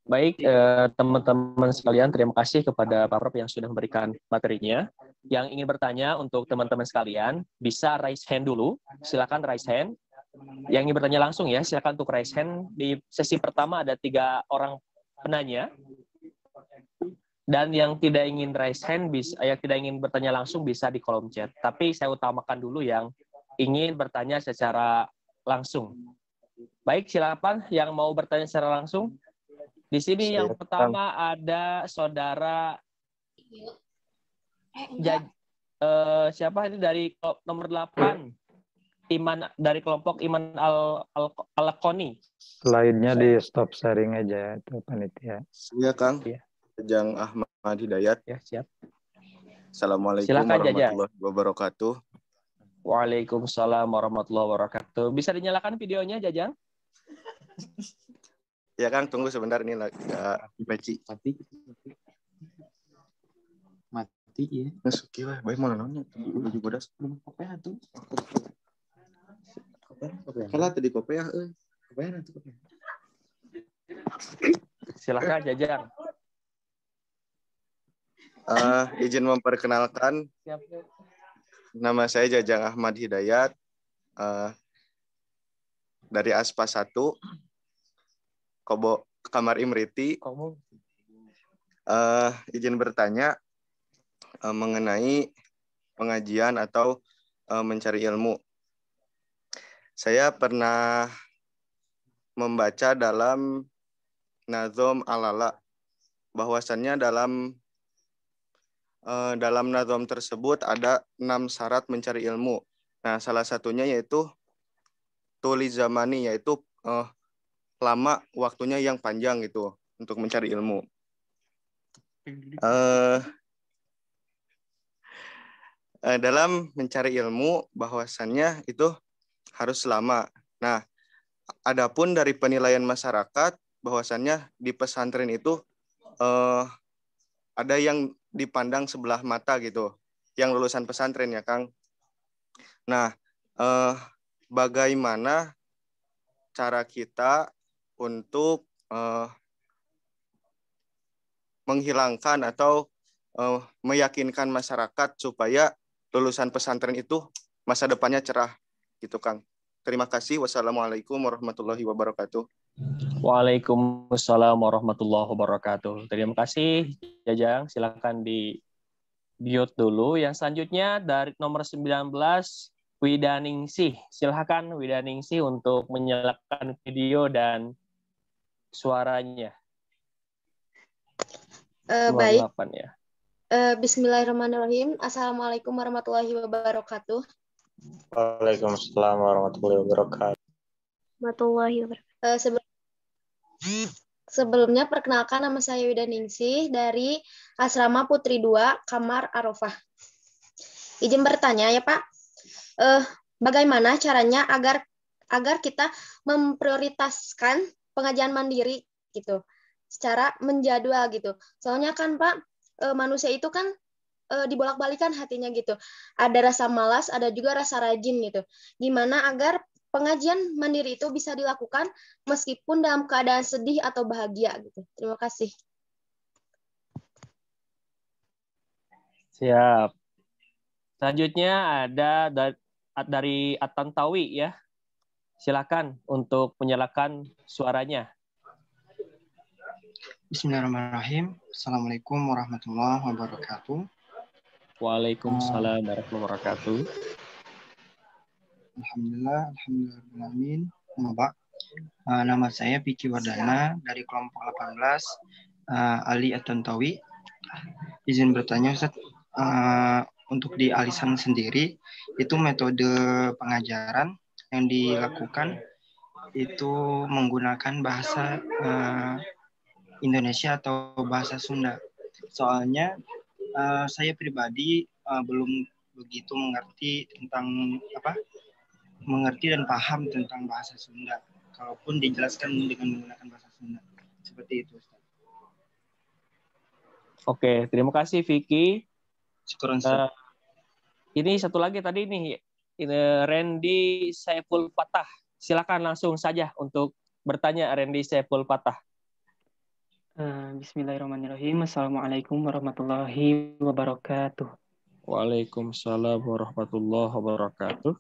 Baik, teman-teman sekalian, terima kasih kepada Pak Prof yang sudah memberikan materinya. Yang ingin bertanya untuk teman-teman sekalian, bisa raise hand dulu. Silakan raise hand. Yang ingin bertanya langsung ya, silakan untuk raise hand. Di sesi pertama ada 3 orang penanya. Dan yang tidak ingin raise hand, yang tidak ingin bertanya langsung bisa di kolom chat. Tapi saya utamakan dulu yang ingin bertanya secara langsung. Baik, silakan yang mau bertanya secara langsung. Di sini yang pertama ada saudara siapa ini dari nomor 8, Iman dari kelompok Iman Al-Koni. Slide-nya di stop sharing aja itu panitia. Iya Kang. Iya. Jajang Ahmad Hidayat. Ya, siap. Assalamualaikum Silakan, warahmatullahi wabarakatuh. Waalaikumsalam warahmatullahi wabarakatuh. Bisa dinyalakan videonya, Jajang? Ya Kang, tunggu sebentar ini lagi peci. Mati ya. Masuki lah, baik mau nanya. Udah juga belum kopea tuh. Kalau tadi kopea kopea nanti kopea. Silakan, Jajang. Izin memperkenalkan, nama saya Jajang Ahmad Hidayat dari ASPA 1 Kobo Kamar Imriti. Izin bertanya mengenai pengajian atau mencari ilmu. Saya pernah membaca dalam Nazom Al-Ala bahwasannya dalam nazom tersebut ada 6 syarat mencari ilmu. Nah, salah satunya yaitu tuli zamani, yaitu lama waktunya yang panjang gitu untuk mencari ilmu. Dalam mencari ilmu bahwasannya itu harus lama. Nah, adapun dari penilaian masyarakat bahwasannya di pesantren itu ada yang dipandang sebelah mata gitu, yang lulusan pesantren ya Kang. Nah, bagaimana cara kita untuk menghilangkan atau meyakinkan masyarakat supaya lulusan pesantren itu masa depannya cerah gitu Kang. Terima kasih. Wassalamualaikum warahmatullahi wabarakatuh. Waalaikumsalam warahmatullahi wabarakatuh. Terima kasih, Jajang. Silakan di mute dulu. Yang selanjutnya dari nomor 19, Widaningsih. Silakan Widaningsih untuk menyalakan video dan suaranya. Baik. 8 ya. Bismillahirrahmanirrahim. Assalamualaikum warahmatullahi wabarakatuh. Waalaikumsalam warahmatullahi wabarakatuh. Sebelum Sebelumnya perkenalkan nama saya Wida Ningsih dari Asrama Putri 2 Kamar Arofah. Izin bertanya ya Pak, bagaimana caranya agar kita memprioritaskan pengajian mandiri gitu, secara menjadwal gitu. Soalnya kan Pak, manusia itu kan dibolak-balikan hatinya gitu. Ada rasa malas, ada juga rasa rajin gitu. Gimana agar pengajian mandiri itu bisa dilakukan meskipun dalam keadaan sedih atau bahagia gitu. Terima kasih. Siap. Selanjutnya ada dari At-Tantawi ya. Silakan untuk menyalakan suaranya. Bismillahirrahmanirrahim. Assalamualaikum warahmatullahi wabarakatuh. Waalaikumsalam warahmatullahi wabarakatuh. Alhamdulillah. Nama saya Piki Wardana dari kelompok 18 Ali At-Tantawi. Izin bertanya Ustaz, untuk di Alisan sendiri itu metode pengajaran yang dilakukan itu menggunakan bahasa Indonesia atau bahasa Sunda. Soalnya saya pribadi belum begitu mengerti dan paham tentang bahasa Sunda. Kalaupun dijelaskan dengan menggunakan bahasa Sunda. Seperti itu, Ustaz. Oke, terima kasih Vicky. Syukuran, Ustaz. Ini satu lagi tadi nih, Randy Saiful Patah. Silakan langsung saja untuk bertanya Randy Saiful Patah. Bismillahirrahmanirrahim. Assalamualaikum warahmatullahi wabarakatuh. Waalaikumsalam warahmatullahi wabarakatuh.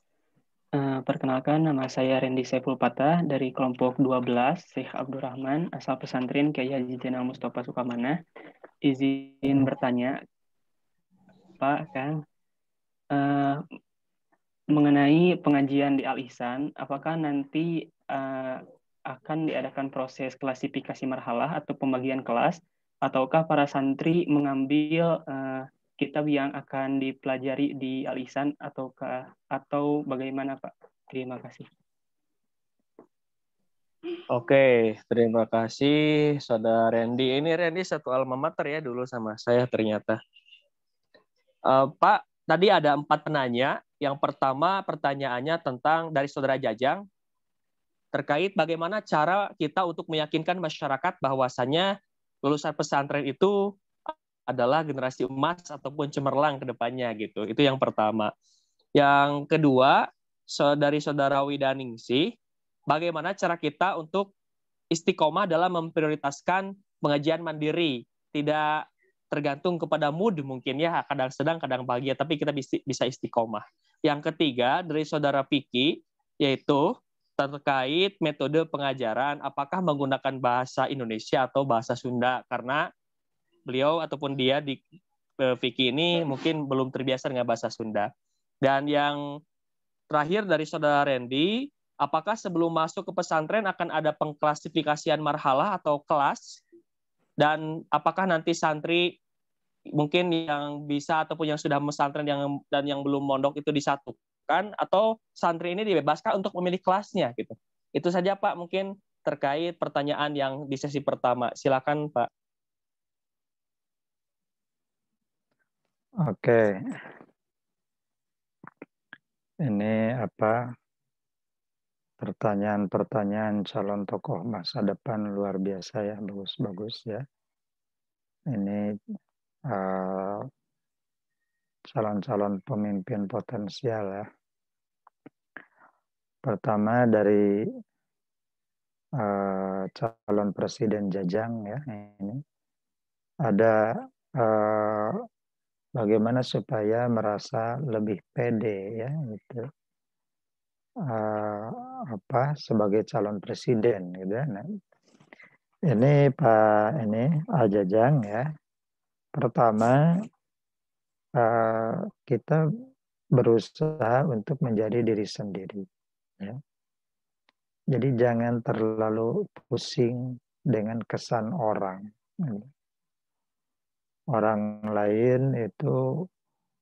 Perkenalkan, nama saya Randy Saiful Patah dari kelompok 12 Syekh Abdurrahman, asal pesantren Kiai Haji Zainal Mustafa Sukamana. Izin bertanya, Pak Kang, mengenai pengajian di Al-Ihsan, apakah nanti akan diadakan proses klasifikasi marhalah atau pembagian kelas, ataukah para santri mengambil kitab yang akan dipelajari di Al-Ihsan atau bagaimana Pak? Terima kasih. Oke, terima kasih Saudara Randy. Ini Randy satu alma mater ya dulu sama saya ternyata. Pak, tadi ada 4 penanya. Yang pertama pertanyaannya tentang dari Saudara Jajang terkait bagaimana cara kita untuk meyakinkan masyarakat bahwasannya lulusan pesantren itu adalah generasi emas ataupun cemerlang ke depannya gitu. Itu yang pertama. Yang kedua, dari Saudara Wida Ningsih, bagaimana cara kita untuk istiqomah dalam memprioritaskan pengajian mandiri, tidak tergantung kepada mood mungkin ya, kadang sedang, kadang bahagia, tapi kita bisa istiqomah. Yang ketiga dari Saudara Vicky, yaitu terkait metode pengajaran, apakah menggunakan bahasa Indonesia atau bahasa Sunda, karena beliau ataupun dia di Vicky ini mungkin belum terbiasa dengan bahasa Sunda. Dan yang terakhir dari Saudara Randy, apakah sebelum masuk ke pesantren akan ada pengklasifikasian marhalah atau kelas? Dan apakah nanti santri mungkin yang bisa ataupun yang sudah pesantren dan yang belum mondok itu disatukan, atau santri ini dibebaskan untuk memilih kelasnya gitu? Itu saja Pak mungkin terkait pertanyaan yang di sesi pertama. Silakan Pak. Oke. Ini pertanyaan-pertanyaan calon tokoh masa depan luar biasa ya, bagus-bagus ya. Ini calon-calon pemimpin potensial ya. Pertama dari calon presiden Jajang ya, ini ada bagaimana supaya merasa lebih pede ya, gitu. Sebagai calon presiden gitu ya. Nah, ini Pak Jajang ya. Pertama kita berusaha untuk menjadi diri sendiri ya. Jadi jangan terlalu pusing dengan kesan orang. Orang lain itu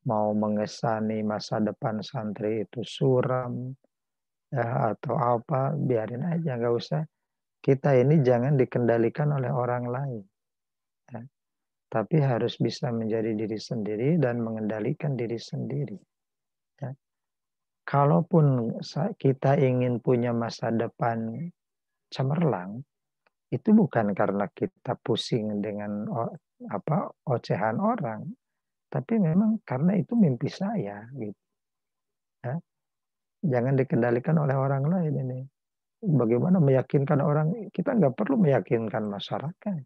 mau mengesani masa depan santri itu suram ya atau apa, biarin aja, nggak usah kita ini jangan dikendalikan oleh orang lain. Ya. Tapi harus bisa menjadi diri sendiri dan mengendalikan diri sendiri. Ya. Kalaupun kita ingin punya masa depan cemerlang, itu bukan karena kita pusing dengan ocehan orang, tapi memang karena itu mimpi saya. Gitu. Ya. Jangan dikendalikan oleh orang lain ini. Bagaimana meyakinkan orang? Kita nggak perlu meyakinkan masyarakat.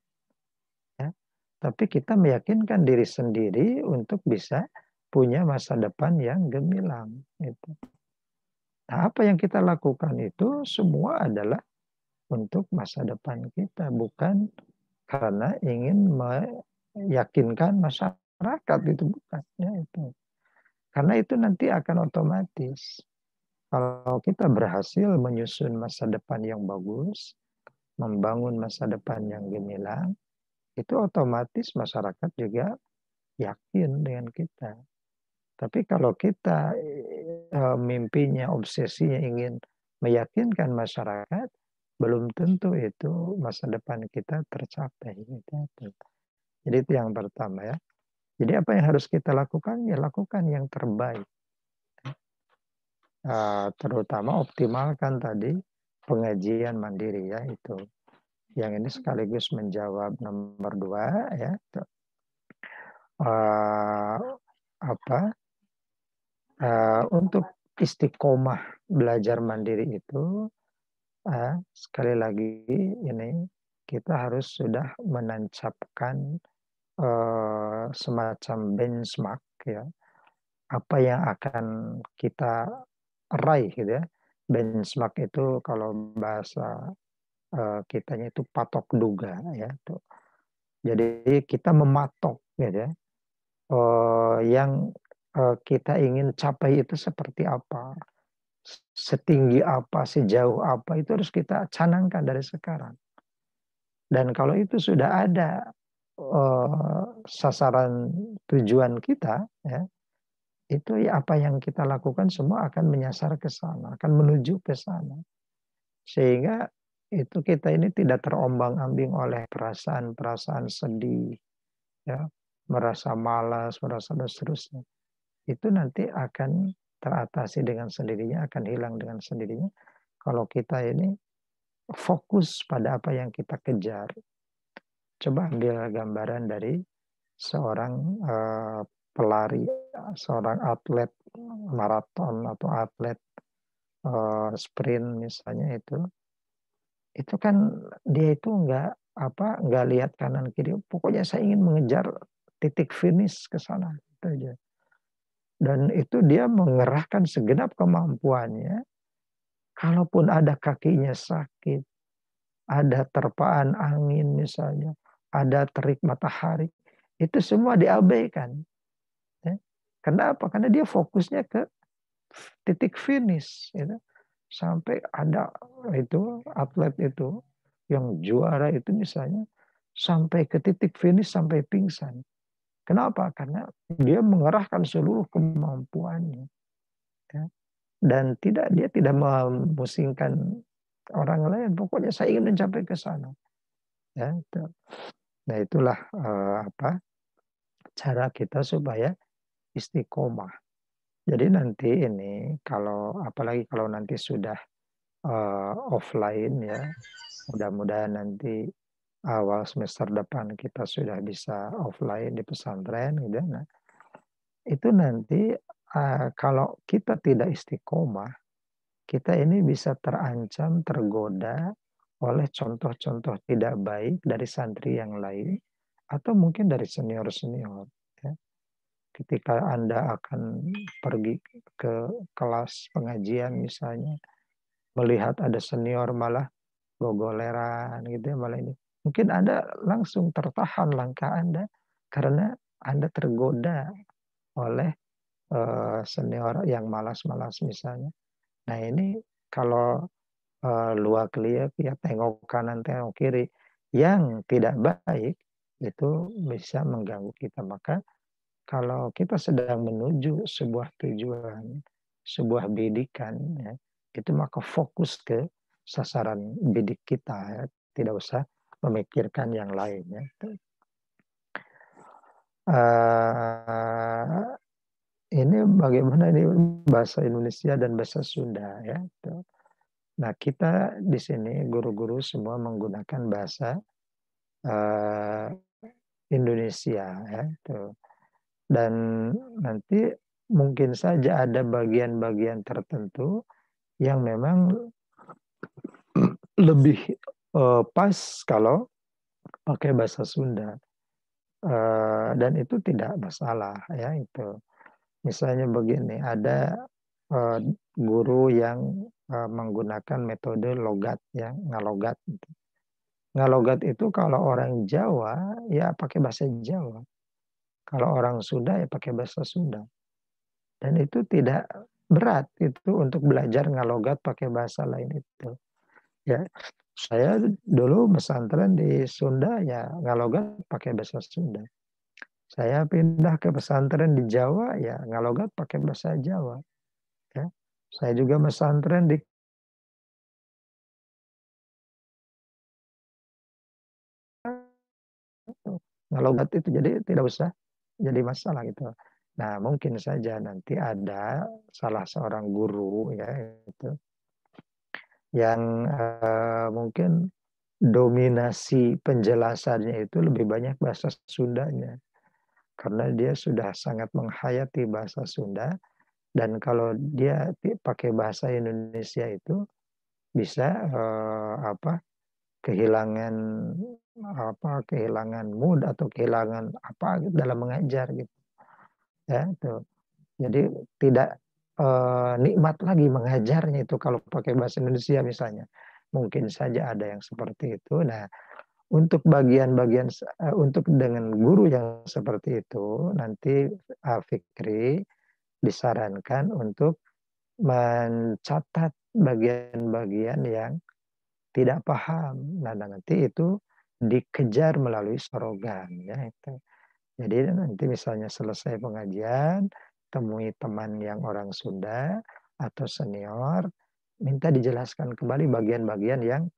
Ya. Tapi kita meyakinkan diri sendiri untuk bisa punya masa depan yang gemilang. Gitu. Nah, apa yang kita lakukan itu semua adalah untuk masa depan kita, bukan karena ingin meyakinkan masyarakat, itu bukan. Ya, itu. Karena itu nanti akan otomatis. Kalau kita berhasil menyusun masa depan yang bagus, membangun masa depan yang gemilang, itu otomatis masyarakat juga yakin dengan kita. Tapi kalau kita mimpinya, obsesinya ingin meyakinkan masyarakat, belum tentu itu masa depan kita tercapai. Jadi itu yang pertama ya. Jadi apa yang harus kita lakukan? Ya lakukan yang terbaik. Terutama optimalkan tadi pengajian mandiri ya itu. Yang ini sekaligus menjawab nomor 2 ya. Untuk istiqomah belajar mandiri itu sekali lagi ini kita harus sudah menancapkan semacam benchmark ya, apa yang akan kita raih gitu ya. Benchmark itu kalau bahasa kitanya itu patok duga ya tuh. Jadi kita mematok gitu ya, yang kita ingin capai itu seperti apa, setinggi apa, sejauh apa, itu harus kita canangkan dari sekarang. Dan kalau itu sudah ada sasaran tujuan kita, ya, itu ya apa yang kita lakukan semua akan menyasar ke sana, akan menuju ke sana. Sehingga itu kita ini tidak terombang-ambing oleh perasaan-perasaan sedih, ya, merasa malas, merasa dan seterusnya. Itu nanti akan teratasi dengan sendirinya, akan hilang dengan sendirinya. Kalau kita ini fokus pada apa yang kita kejar. Coba ambil gambaran dari seorang pelari, seorang atlet maraton atau atlet sprint misalnya itu kan dia itu nggak lihat kanan kiri. Pokoknya saya ingin mengejar titik finish ke sana. Itu aja. Dan itu dia mengerahkan segenap kemampuannya. Kalaupun ada kakinya sakit, ada terpaan angin misalnya, ada terik matahari, itu semua diabaikan. Ya. Kenapa? Karena dia fokusnya ke titik finish. Gitu. Sampai ada itu atlet itu yang juara itu misalnya sampai ke titik finish sampai pingsan. Kenapa? Karena dia mengerahkan seluruh kemampuannya. Ya. Dan dia tidak memusingkan orang lain. Pokoknya saya ingin mencapai ke sana. Ya, itu. Nah itulah cara kita supaya istiqomah. Jadi nanti ini apalagi kalau nanti sudah offline ya, mudah-mudahan nanti awal semester depan kita sudah bisa offline di pesantren gitu. Nah, itu nanti kalau kita tidak istiqomah, kita ini bisa terancam, tergoda oleh contoh-contoh tidak baik dari santri yang lain atau mungkin dari senior-senior. Ya. Ketika Anda akan pergi ke kelas pengajian misalnya, melihat ada senior malah gogoleran gitu ya, malah ini. Mungkin Anda langsung tertahan langkah Anda karena Anda tergoda oleh senior yang malas-malas misalnya. Nah ini kalau luak lihat ya, tengok kanan tengok kiri yang tidak baik itu bisa mengganggu kita. Maka kalau kita sedang menuju sebuah tujuan, sebuah bidikan ya, itu maka fokus ke sasaran bidik kita ya. Tidak usah memikirkan yang lainnya. Ini bagaimana ini bahasa Indonesia dan bahasa Sunda ya. Nah, kita di sini guru-guru semua menggunakan bahasa Indonesia ya. Dan nanti mungkin saja ada bagian-bagian tertentu yang memang lebih pas kalau pakai bahasa Sunda. Dan itu tidak masalah ya itu. Misalnya begini, ada guru yang menggunakan metode logat ya, ngalogat. Ngalogat itu kalau orang Jawa ya pakai bahasa Jawa. Kalau orang Sunda ya pakai bahasa Sunda. Dan itu tidak berat itu untuk belajar ngalogat pakai bahasa lain itu. Ya, saya dulu pesantren di Sunda ya ngalogat pakai bahasa Sunda. Saya pindah ke pesantren di Jawa ya ngalogat pakai bahasa Jawa. Ya. Saya juga pesantren di ngalogat itu, jadi tidak usah jadi masalah gitu. Nah, mungkin saja nanti ada salah seorang guru ya itu yang mungkin dominasi penjelasannya itu lebih banyak bahasa Sundanya. Karena dia sudah sangat menghayati bahasa Sunda, dan kalau dia pakai bahasa Indonesia itu bisa kehilangan mood atau kehilangan apa dalam mengajar gitu ya tuh. Jadi tidak nikmat lagi mengajarnya itu kalau pakai bahasa Indonesia misalnya. Mungkin saja ada yang seperti itu. Nah, untuk bagian-bagian untuk dengan guru yang seperti itu nanti Fikri disarankan untuk mencatat bagian-bagian yang tidak paham. Nah, nanti itu dikejar melalui sorogan ya itu. Jadi nanti misalnya selesai pengajian, temui teman yang orang Sunda atau senior, minta dijelaskan kembali bagian-bagian yang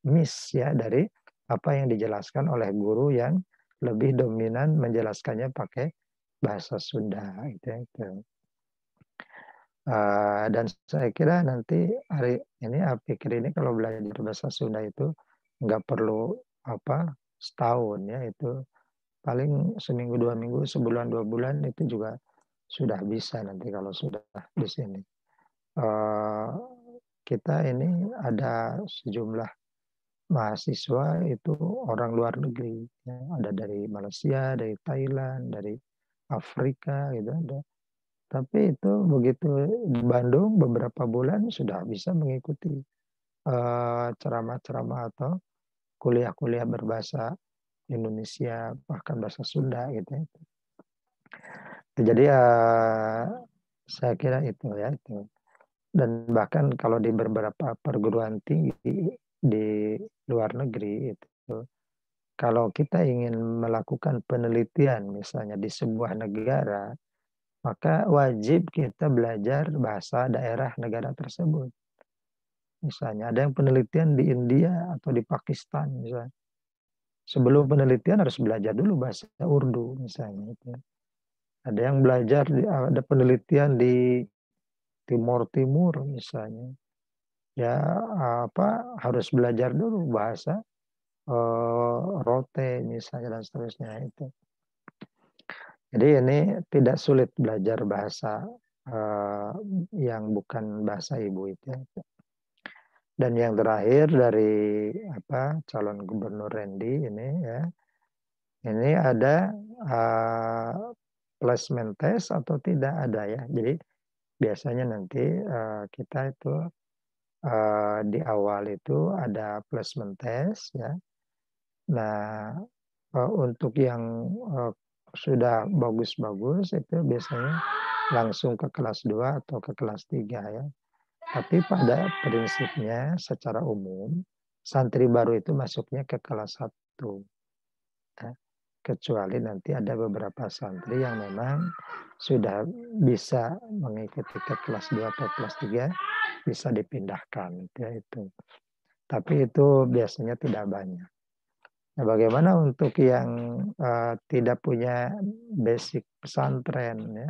miss ya dari apa yang dijelaskan oleh guru yang lebih dominan menjelaskannya pakai bahasa Sunda itu. Dan saya kira nanti hari ini Fikri ini kalau belajar bahasa Sunda itu nggak perlu setahun ya, itu paling seminggu 2 minggu, sebulan 2 bulan itu juga sudah bisa nanti kalau sudah di sini. Kita ini ada sejumlah mahasiswa itu orang luar negeri, ya. Ada dari Malaysia, dari Thailand, dari Afrika gitu ada. Tapi itu begitu di Bandung beberapa bulan sudah bisa mengikuti ceramah-ceramah atau kuliah-kuliah berbahasa Indonesia bahkan bahasa Sunda gitu. Jadi saya kira itu ya itu. Dan bahkan kalau di beberapa perguruan tinggi di luar negeri itu, kalau kita ingin melakukan penelitian misalnya di sebuah negara, maka wajib kita belajar bahasa daerah negara tersebut. Misalnya ada yang penelitian di India atau di Pakistan misalnya. Sebelum penelitian harus belajar dulu bahasa Urdu misalnya. Ada yang belajar, ada penelitian di Timur Timur misalnya. Ya harus belajar dulu bahasa Rote misalnya dan seterusnya itu. Jadi ini tidak sulit belajar bahasa yang bukan bahasa ibu itu. Dan yang terakhir dari calon gubernur Randy ini ya, ini ada placement test atau tidak ada ya. Jadi biasanya nanti kita itu di awal itu ada placement test ya. Nah untuk yang sudah bagus-bagus itu biasanya langsung ke kelas 2 atau ke kelas 3 ya. Tapi pada prinsipnya secara umum santri baru itu masuknya ke kelas 1. Ya. Kecuali nanti ada beberapa santri yang memang sudah bisa mengikuti ke kelas 2 atau kelas 3 bisa dipindahkan ya itu. tapi itu biasanya tidak banyak. Nah, bagaimana untuk yang tidak punya basic pesantren, ya,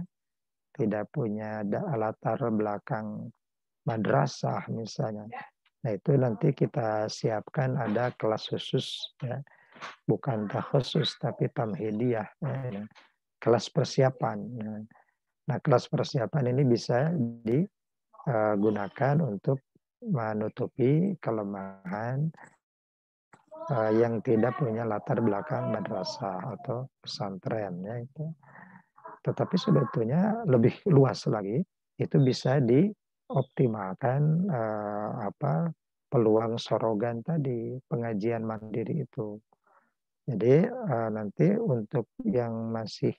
tidak punya latar belakang madrasah misalnya. Nah, itu nanti kita siapkan ada kelas khusus, ya, bukan khusus tapi tamhidiyah, ya, kelas persiapan. Ya. Nah, kelas persiapan ini bisa digunakan untuk menutupi kelemahan yang tidak punya latar belakang madrasah atau pesantren, ya itu. Tetapi sebetulnya lebih luas lagi, itu bisa dioptimalkan peluang sorogan tadi, pengajian mandiri itu. Jadi nanti untuk yang masih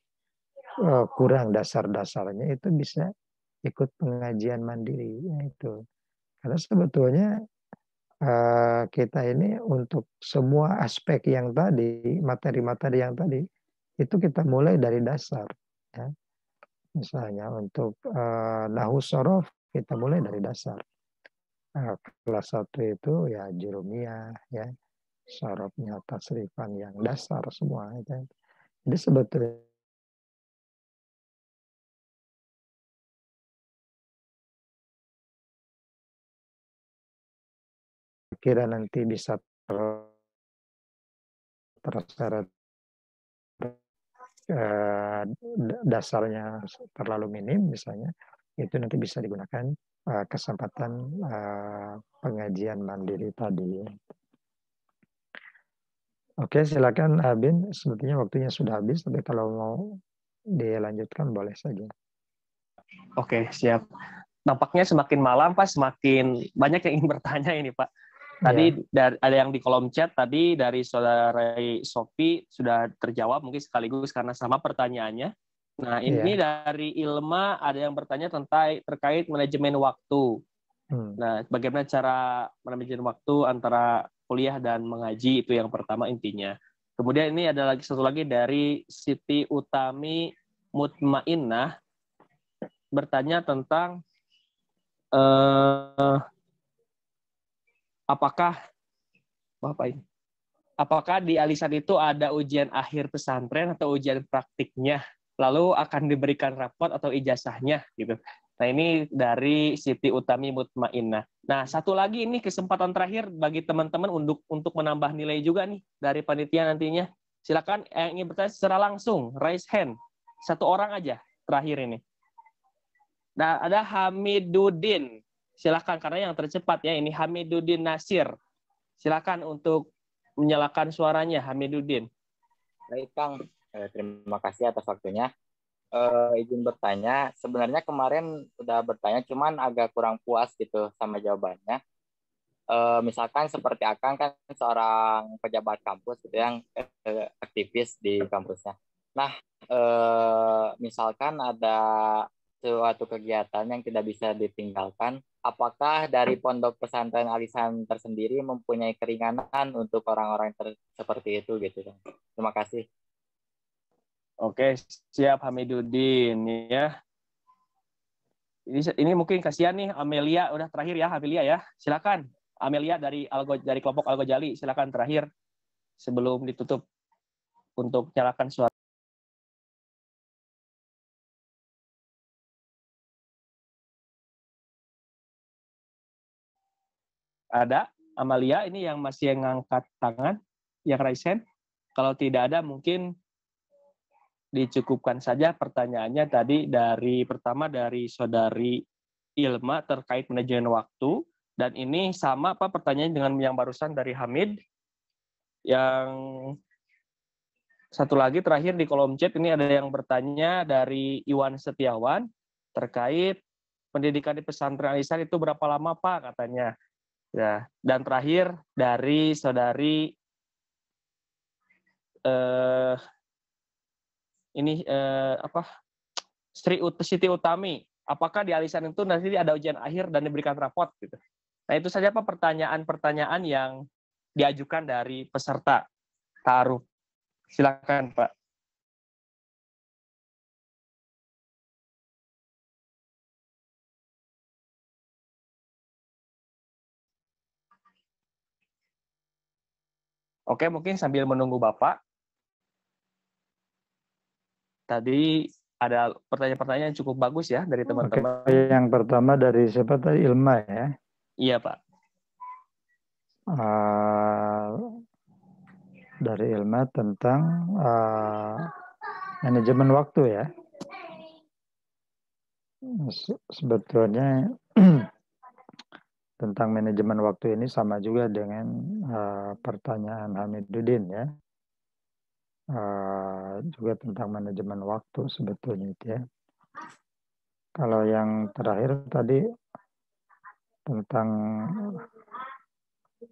kurang dasar-dasarnya itu bisa ikut pengajian mandiri, itu. Karena sebetulnya kita ini untuk semua aspek yang tadi, materi-materi yang tadi, itu kita mulai dari dasar. Ya. Misalnya untuk nahwu sorof, kita mulai dari dasar. Kelas 1 itu ya jurumiyah, ya, sorofnya, tasrifan yang dasar semua. Ya. Jadi sebetulnya kira nanti bisa terseret dasarnya terlalu minim misalnya, itu nanti bisa digunakan kesempatan pengajian mandiri tadi. Oke, silakan Abin. Sepertinya waktunya sudah habis, tapi kalau mau dilanjutkan boleh saja. Oke, siap. Nampaknya semakin malam, Pak, semakin banyak yang ingin bertanya ini, Pak. Tadi ada yang di kolom chat tadi dari saudara Sofi sudah terjawab, mungkin sekaligus karena sama pertanyaannya. Nah, ini dari Ilma ada yang bertanya terkait manajemen waktu. Nah, bagaimana cara manajemen waktu antara kuliah dan mengaji, itu yang pertama intinya. Kemudian ini ada satu lagi dari Siti Utami Mutmainnah bertanya tentang apakah di alisan itu ada ujian akhir pesantren atau ujian praktiknya, lalu akan diberikan rapot atau ijazahnya gitu. Nah, ini dari Siti Utami Mutmainnah. Nah, satu lagi ini kesempatan terakhir bagi teman-teman untuk menambah nilai juga nih dari panitia nantinya. Silakan yang ingin bertanya secara langsung, raise hand. Satu orang aja terakhir ini. Nah, ada Hamiduddin. Silakan karena yang tercepat ya ini Hamiduddin Nasir. Silakan untuk menyalakan suaranya, Hamiduddin. Baik, Kang. Terima kasih atas waktunya. Izin bertanya, sebenarnya kemarin udah bertanya, cuman agak kurang puas gitu sama jawabannya. Misalkan seperti Akang kan seorang pejabat kampus gitu yang aktivis di kampusnya. Nah, misalkan ada suatu kegiatan yang tidak bisa ditinggalkan, apakah dari pondok pesantren Alisan tersendiri mempunyai keringanan untuk orang-orang seperti itu gitu? Terima kasih. Oke, siap Hamiduddin ya. Ini mungkin kasihan nih Amelia, udah terakhir ya Amelia ya. Silakan Amelia dari kelompok Al-Ghazali, silakan terakhir sebelum ditutup untuk nyalakan suara. Ada Amalia ini yang masih ngangkat tangan, yang raise hand. Kalau tidak ada mungkin dicukupkan saja pertanyaannya tadi pertama dari saudari Ilma terkait manajemen waktu, dan ini sama apa pertanyaan dengan yang barusan dari Hamid. Yang satu lagi terakhir di kolom chat ini ada yang bertanya dari Iwan Setiawan terkait pendidikan di pesantren Alisan itu berapa lama Pak katanya. Ya, dan terakhir dari saudari Siti Utami, apakah di Alisan itu nanti ada ujian akhir dan diberikan rapot gitu. Nah, itu saja Pak pertanyaan-pertanyaan yang diajukan dari peserta taruh. Silakan Pak. Oke, mungkin sambil menunggu Bapak, tadi ada pertanyaan-pertanyaan yang cukup bagus ya dari Oke, teman-teman. yang pertama dari siapa tadi? Ilma ya. Iya, Pak. Dari Ilma tentang manajemen waktu ya. Sebetulnya tentang manajemen waktu ini sama juga dengan pertanyaan Hamiduddin ya. Juga tentang manajemen waktu sebetulnya itu ya. Kalau yang terakhir tadi tentang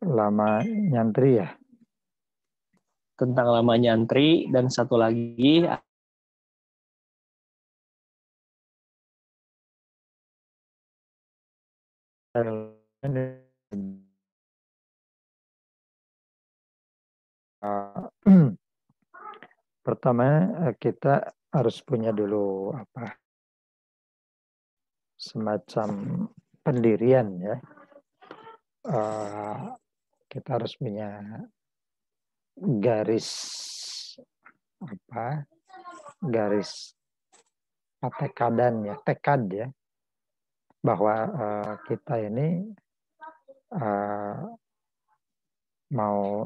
lama nyantri ya. Tentang lama nyantri, dan satu lagi pertama kita harus punya dulu semacam pendirian ya. Kita harus punya garis tekad ya, bahwa kita ini mau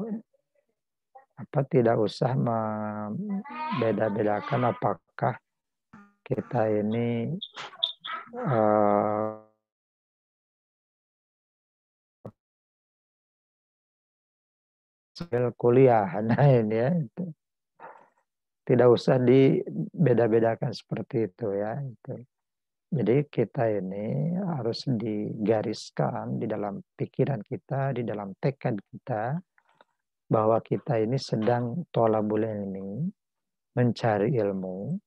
tidak usah membeda-bedakan apakah kita ini kuliah, nah ini ya, tidak usah dibeda-bedakan seperti itu ya. Jadi kita ini harus digariskan di dalam pikiran kita, di dalam tekad kita, bahwa kita ini sedang thalabul ilmi, mencari ilmu,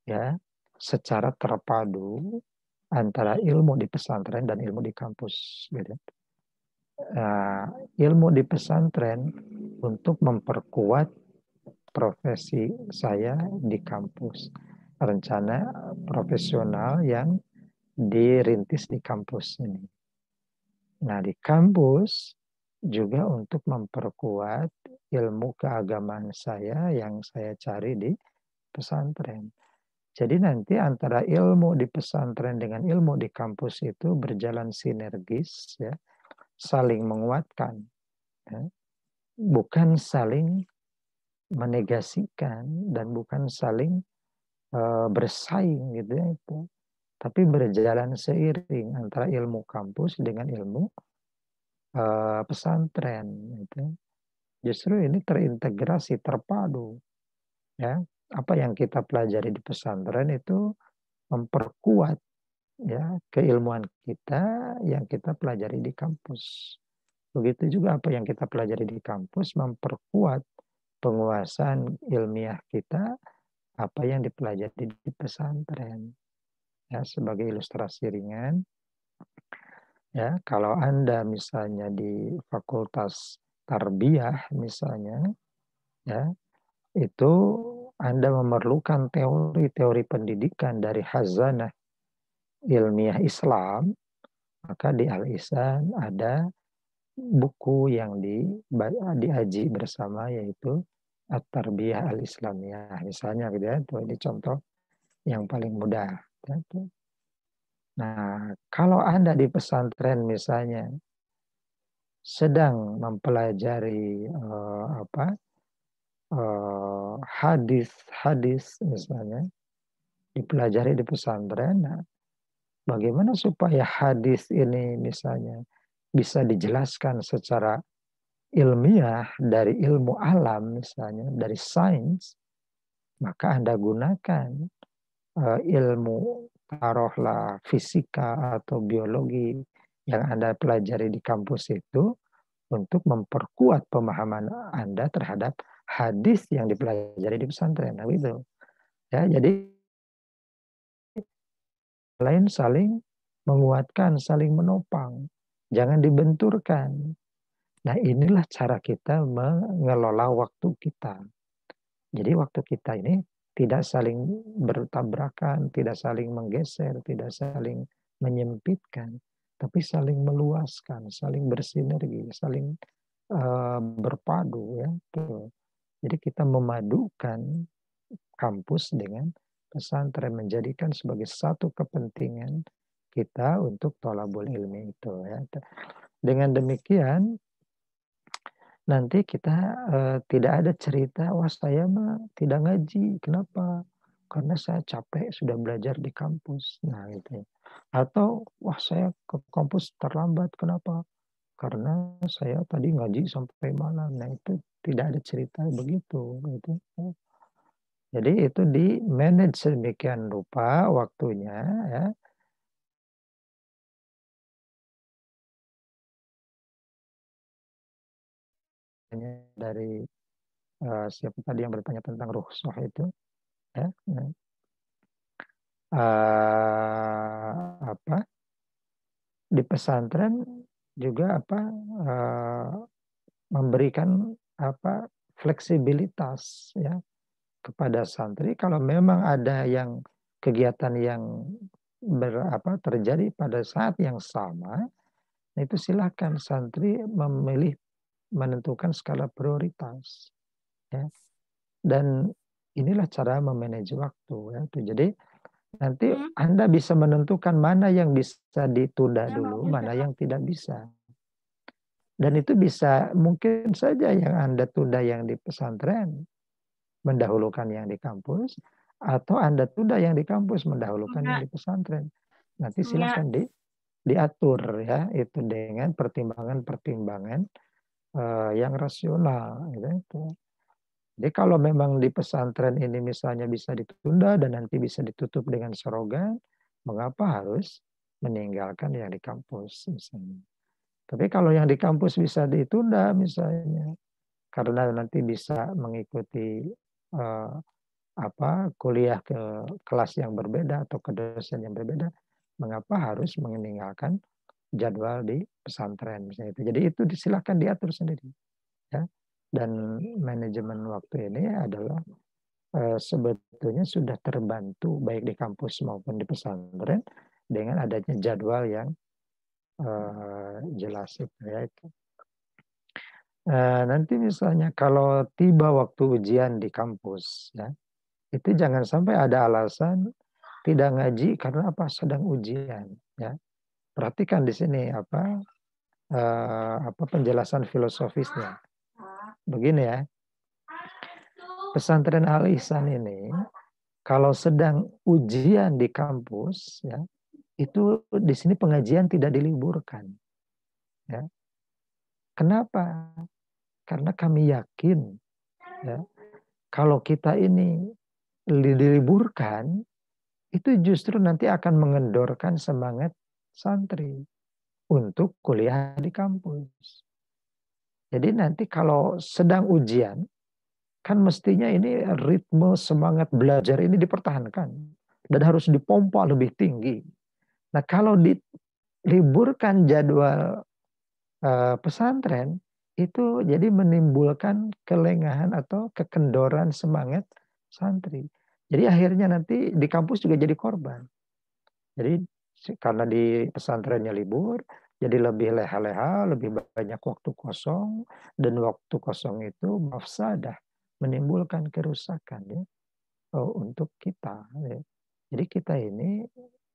ya, secara terpadu antara ilmu di pesantren dan ilmu di kampus. Gitu. Ilmu di pesantren untuk memperkuat profesi saya di kampus, rencana profesional yang dirintis di kampus ini. Nah, di kampus juga untuk memperkuat ilmu keagamaan saya yang saya cari di pesantren. Jadi nanti antara ilmu di pesantren dengan ilmu di kampus itu berjalan sinergis, ya, saling menguatkan, ya. Bukan saling menegasikan dan bukan saling bersaing gitu ya, itu. Tapi berjalan seiring antara ilmu kampus dengan ilmu pesantren. Gitu. Justru ini terintegrasi, terpadu. Ya, apa yang kita pelajari di pesantren itu memperkuat ya keilmuan kita yang kita pelajari di kampus. Begitu juga apa yang kita pelajari di kampus memperkuat penguasaan ilmiah kita apa yang dipelajari di pesantren. Ya, sebagai ilustrasi ringan, ya, kalau Anda misalnya di Fakultas Tarbiyah misalnya, ya, itu Anda memerlukan teori-teori pendidikan dari khazanah ilmiah Islam, maka di Al-Ihsan ada buku yang diaji bersama, yaitu At-Tarbiyah Al-Islamiyah misalnya gitu ya. Ini contoh yang paling mudah. Nah, kalau Anda di pesantren misalnya sedang mempelajari hadis misalnya dipelajari di pesantren, nah, bagaimana supaya hadis ini misalnya bisa dijelaskan secara ilmiah dari ilmu alam misalnya, dari sains, maka Anda gunakan ilmu taruhlah fisika atau biologi yang Anda pelajari di kampus itu untuk memperkuat pemahaman Anda terhadap hadis yang dipelajari di pesantren. Nah, gitu. Ya, jadi lain saling menguatkan, saling menopang. Jangan dibenturkan. Nah, inilah cara kita mengelola waktu kita. Jadi waktu kita ini tidak saling bertabrakan, tidak saling menggeser, tidak saling menyempitkan, tapi saling meluaskan, saling bersinergi, saling berpadu ya. Jadi kita memadukan kampus dengan pesantren, menjadikan sebagai satu kepentingan kita untuk thalabul ilmi itu ya. Dengan demikian nanti kita tidak ada cerita wah saya mah tidak ngaji. Kenapa? Karena saya capek sudah belajar di kampus. Nah itu. Atau wah saya ke kampus terlambat. Kenapa? Karena saya tadi ngaji sampai malam. Nah itu tidak ada cerita begitu. Gitu. Jadi itu di manage sedemikian rupa waktunya ya. Dari siapa tadi yang bertanya tentang rukhsah itu ya. Apa di pesantren juga apa memberikan apa fleksibilitas ya kepada santri kalau memang ada yang kegiatan yang terjadi pada saat yang sama, itu silakan santri memilih menentukan skala prioritas ya. Dan inilah cara memanage waktu ya. Jadi nanti Anda bisa menentukan mana yang bisa ditunda dulu, mana yang tidak bisa. Dan itu bisa mungkin saja yang Anda tunda yang di pesantren mendahulukan yang di kampus, atau Anda tunda yang di kampus mendahulukan yang di pesantren. Nanti silakan diatur ya itu dengan pertimbangan-pertimbangan yang rasional gitu. Jadi kalau memang di pesantren ini misalnya bisa ditunda dan nanti bisa ditutup dengan serogan, mengapa harus meninggalkan yang di kampus misalnya. Tapi kalau yang di kampus bisa ditunda misalnya karena nanti bisa mengikuti kuliah ke kelas yang berbeda atau ke dosen yang berbeda, mengapa harus meninggalkan jadwal di pesantren misalnya itu. Jadi itu silakan diatur sendiri ya. Dan manajemen waktu ini adalah sebetulnya sudah terbantu baik di kampus maupun di pesantren dengan adanya jadwal yang jelas itu ya itu. Nanti misalnya kalau tiba waktu ujian di kampus ya, itu jangan sampai ada alasan tidak ngaji karena apa sedang ujian ya. Perhatikan di sini apa penjelasan filosofisnya. Begini ya. Pesantren Al-Ihsan ini kalau sedang ujian di kampus ya, itu di sini pengajian tidak diliburkan. Ya. Kenapa? Karena kami yakin ya, kalau kita ini diliburkan itu justru nanti akan mengendorkan semangat santri untuk kuliah di kampus. Jadi nanti kalau sedang ujian, kan mestinya ini ritme semangat belajar ini dipertahankan dan harus dipompa lebih tinggi. Nah kalau diliburkan jadwal pesantren, itu jadi menimbulkan kelengahan atau kekendoran semangat santri. Jadi akhirnya nanti di kampus juga jadi korban. Jadi karena di pesantrennya libur, jadi lebih leha-leha, lebih banyak waktu kosong, dan waktu kosong itu mafsadah, menimbulkan kerusakan ya untuk kita. Ya. Jadi kita ini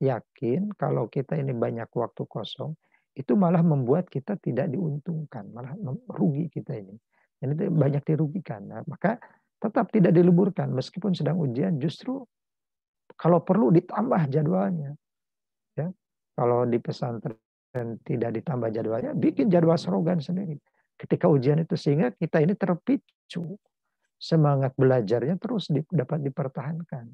yakin kalau kita ini banyak waktu kosong, itu malah membuat kita tidak diuntungkan, malah rugi kita ini. Dan itu banyak dirugikan. Nah, maka tetap tidak diliburkan meskipun sedang ujian, justru kalau perlu ditambah jadwalnya. Ya. Kalau di pesantren tidak ditambah jadwalnya, bikin jadwal serogan sendiri. Ketika ujian itu sehingga kita ini terpicu semangat belajarnya terus dapat dipertahankan.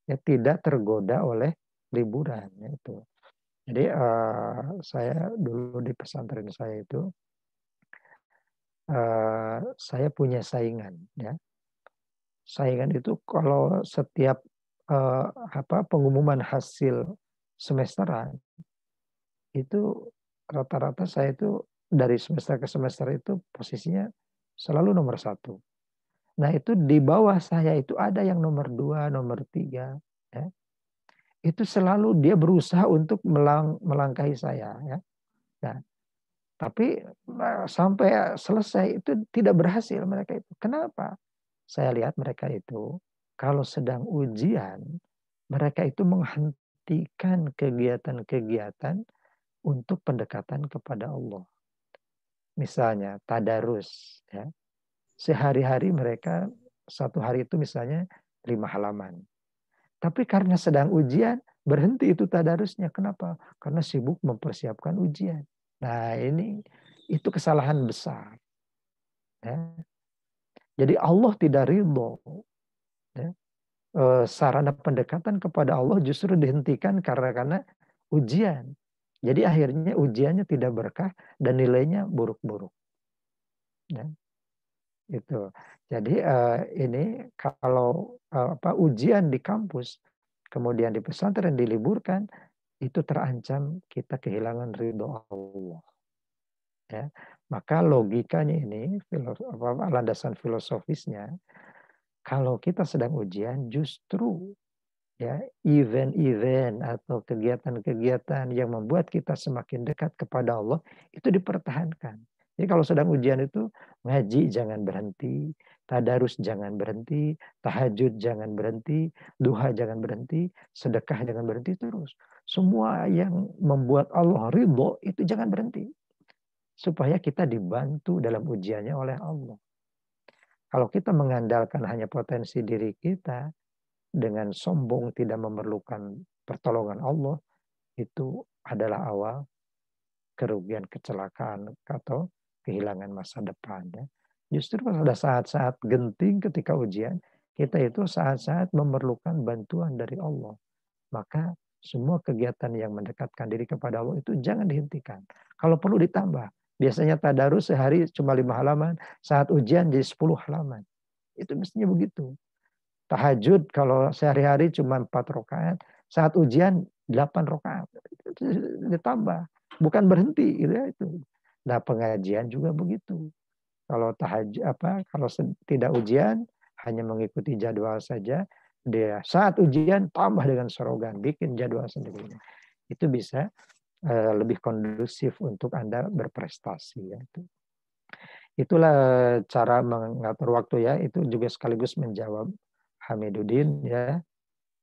Ya tidak tergoda oleh liburan itu. Jadi saya dulu di pesantren saya itu saya punya saingan ya. Saingan itu kalau setiap pengumuman hasil semesteran itu rata-rata saya itu dari semester ke semester itu posisinya selalu nomor 1. Nah itu di bawah saya itu ada yang nomor 2, nomor 3 ya. Itu selalu dia berusaha untuk melangkahi saya ya. Nah, Tapi sampai selesai itu tidak berhasil mereka itu. Kenapa? Saya lihat mereka itu kalau sedang ujian, mereka itu menghentikan kegiatan-kegiatan untuk pendekatan kepada Allah. Misalnya tadarus, ya. Sehari-hari mereka satu hari itu misalnya 5 halaman. Tapi karena sedang ujian, berhenti itu tadarusnya. Kenapa? Karena sibuk mempersiapkan ujian. Nah itu kesalahan besar. Ya. Jadi Allah tidak ridho. Ya. Sarana pendekatan kepada Allah justru dihentikan karena ujian. Jadi akhirnya ujiannya tidak berkah dan nilainya buruk-buruk. Ya. Itu. Jadi ini kalau ujian di kampus, kemudian di pesantren diliburkan, itu terancam kita kehilangan ridho Allah. Ya. Maka logikanya ini, landasan filosofisnya, kalau kita sedang ujian, justru ya event-event atau kegiatan-kegiatan yang membuat kita semakin dekat kepada Allah itu dipertahankan. Jadi kalau sedang ujian itu ngaji jangan berhenti, tadarus jangan berhenti, tahajud jangan berhenti, duha jangan berhenti, sedekah jangan berhenti terus. Semua yang membuat Allah ridho itu jangan berhenti. Supaya kita dibantu dalam ujiannya oleh Allah. Kalau kita mengandalkan hanya potensi diri kita, dengan sombong tidak memerlukan pertolongan Allah, itu adalah awal kerugian, kecelakaan, atau kehilangan masa depan. Ya. Justru pada saat-saat genting ketika ujian, kita itu saat-saat memerlukan bantuan dari Allah. Maka semua kegiatan yang mendekatkan diri kepada Allah itu jangan dihentikan. Kalau perlu ditambah. Biasanya tadarus sehari cuma 5 halaman, saat ujian jadi 10 halaman. Itu mestinya begitu. Tahajud kalau sehari-hari cuma 4 rakaat, saat ujian 8 rakaat. Ditambah, bukan berhenti gitu ya itu. Nah, pengajian juga begitu. Kalau tahajud kalau tidak ujian hanya mengikuti jadwal saja, dia saat ujian tambah dengan slogan, bikin jadwal sendiri. Itu bisa lebih kondusif untuk Anda berprestasi ya itu. Itulah cara mengatur waktu ya, itu juga sekaligus menjawab Hamiduddin ya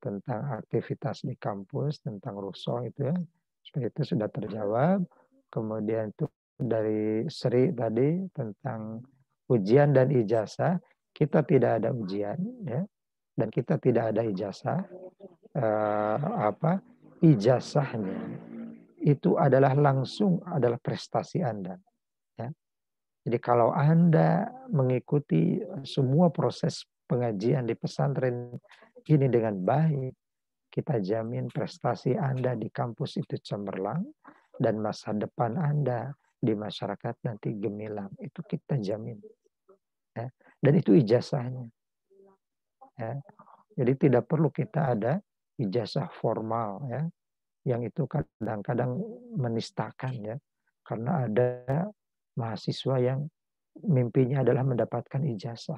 tentang aktivitas di kampus, tentang rusuh itu ya. Seperti itu sudah terjawab. Kemudian itu dari Sri tadi tentang ujian dan ijazah, kita tidak ada ujian ya dan kita tidak ada ijazah. Ijazahnya itu adalah prestasi Anda ya. Jadi kalau Anda mengikuti semua proses pengajian di pesantren ini dengan baik, kita jamin prestasi Anda di kampus itu cemerlang dan masa depan Anda di masyarakat nanti gemilang. Itu kita jamin. Ya. Dan itu ijazahnya. Ya. Jadi tidak perlu kita ada ijazah formal ya, yang itu kadang-kadang menistakan ya, karena ada mahasiswa yang mimpinya adalah mendapatkan ijazah,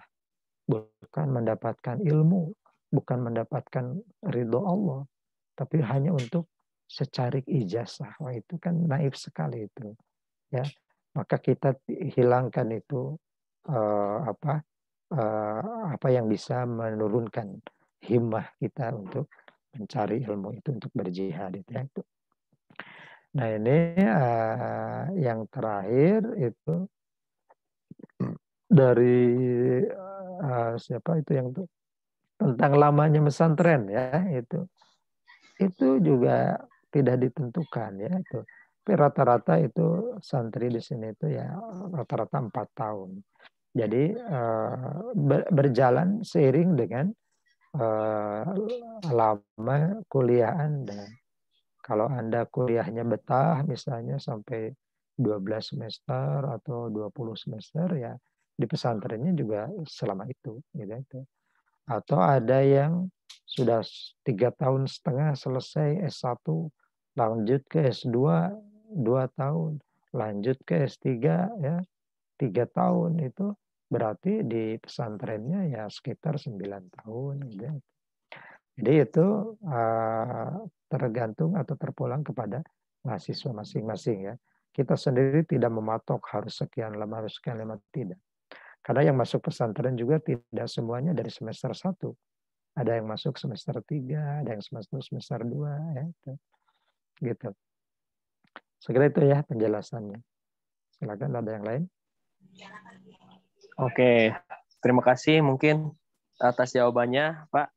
bukan mendapatkan ilmu, bukan mendapatkan ridho Allah, tapi hanya untuk secarik ijazah. Wah, itu kan naif sekali itu ya. Maka kita hilangkan itu apa yang bisa menurunkan himmah kita untuk mencari ilmu itu, untuk berjihad itu ya itu. Nah ini yang terakhir itu dari siapa itu yang tentang lamanya pesantren ya itu juga tidak ditentukan ya itu. Tapi rata-rata itu santri di sini itu ya rata-rata 4 tahun. Jadi berjalan seiring dengan lama kuliah Anda. Kalau Anda kuliahnya betah misalnya sampai 12 semester atau 20 semester ya di pesantrennya juga selama itu gitu. Atau ada yang sudah 3,5 tahun selesai S1, lanjut ke S2 2 tahun, lanjut ke S3 ya 3 tahun, itu berarti di pesantrennya ya sekitar 9 tahun gitu. Jadi itu tergantung atau terpulang kepada mahasiswa masing-masing ya. Kita sendiri tidak mematok harus sekian lama, tidak. Karena yang masuk pesantren juga tidak semuanya dari semester 1. Ada yang masuk semester 3, ada yang semester 2, ya. Gitu. Segera itu ya penjelasannya. Silakan, ada yang lain? Oke, terima kasih mungkin atas jawabannya, Pak.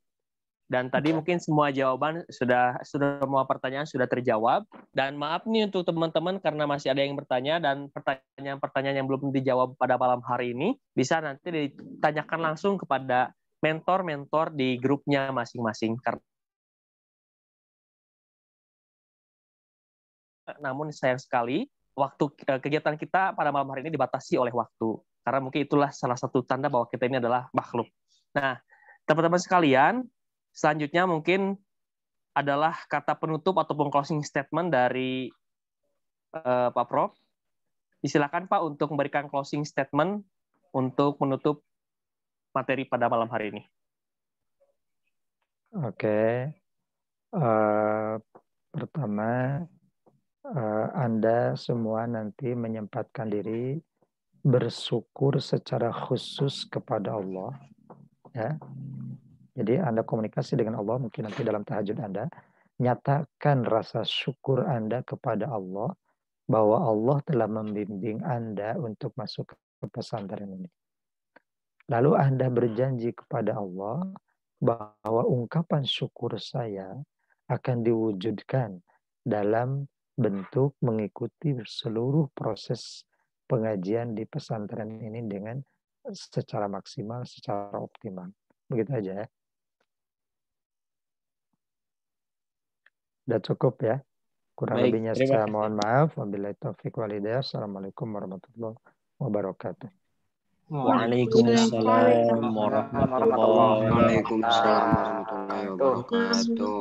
Dan tadi mungkin semua jawaban semua pertanyaan sudah terjawab. Dan maaf nih untuk teman-teman karena masih ada yang bertanya dan pertanyaan-pertanyaan yang belum dijawab pada malam hari ini bisa nanti ditanyakan langsung kepada mentor-mentor di grupnya masing-masing. Namun sayang sekali waktu kegiatan kita pada malam hari ini dibatasi oleh waktu. Karena mungkin itulah salah satu tanda bahwa kita ini adalah makhluk. Nah, teman-teman sekalian, selanjutnya mungkin adalah kata penutup ataupun closing statement dari Pak Prof. Disilakan Pak untuk memberikan closing statement untuk menutup materi pada malam hari ini. Oke. Pertama, Anda semua nanti menyempatkan diri bersyukur secara khusus kepada Allah. Ya. Jadi Anda komunikasi dengan Allah, mungkin nanti dalam tahajud Anda, nyatakan rasa syukur Anda kepada Allah, bahwa Allah telah membimbing Anda untuk masuk ke pesantren ini. Lalu Anda berjanji kepada Allah, bahwa ungkapan syukur saya akan diwujudkan dalam bentuk mengikuti seluruh proses pengajian di pesantren ini dengan secara maksimal, secara optimal. Begitu aja ya. Sudah cukup ya. Kurang Baik, lebihnya saya mohon maaf. Wabillahi taufiq walhidayah. Assalamualaikum warahmatullahi wabarakatuh. Waalaikumsalam warahmatullahi wabarakatuh.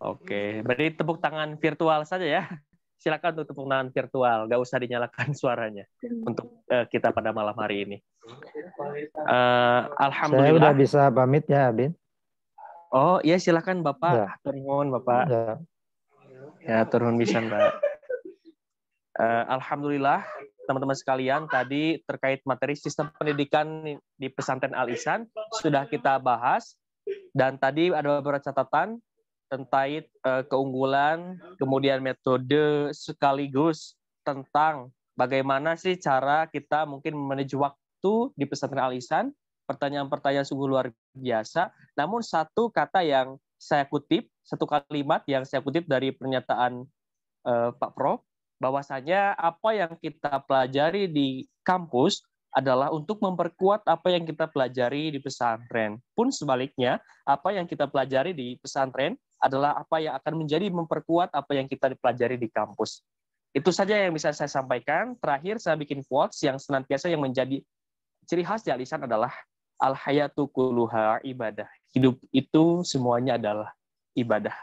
Oke, berarti tepuk tangan virtual saja ya. Silakan untuk tepuk tangan virtual, nggak usah dinyalakan suaranya untuk kita pada malam hari ini. Alhamdulillah. Saya udah bisa pamit ya, Abin. Oh iya, silakan Bapak. Ya. Turun Bapak. Ya, turun bisa Mbak. Alhamdulillah, teman-teman sekalian, tadi terkait materi sistem pendidikan di pesantren Al-Ihsan sudah kita bahas, dan tadi ada beberapa catatan tentang keunggulan, kemudian metode, sekaligus tentang bagaimana sih cara kita mungkin menuju waktu di pesantren Al-Ihsan. Pertanyaan-pertanyaan sungguh luar biasa. Namun satu kata yang saya kutip, satu kalimat yang saya kutip dari pernyataan Pak Prof, bahwasanya apa yang kita pelajari di kampus adalah untuk memperkuat apa yang kita pelajari di pesantren. Pun sebaliknya, apa yang kita pelajari di pesantren adalah apa yang akan menjadi memperkuat apa yang kita pelajari di kampus. Itu saja yang bisa saya sampaikan. Terakhir, saya bikin quotes yang senantiasa yang menjadi ciri khas di Al-Ihsan adalah al-hayatu kulluha ibadah. Hidup itu semuanya adalah ibadah.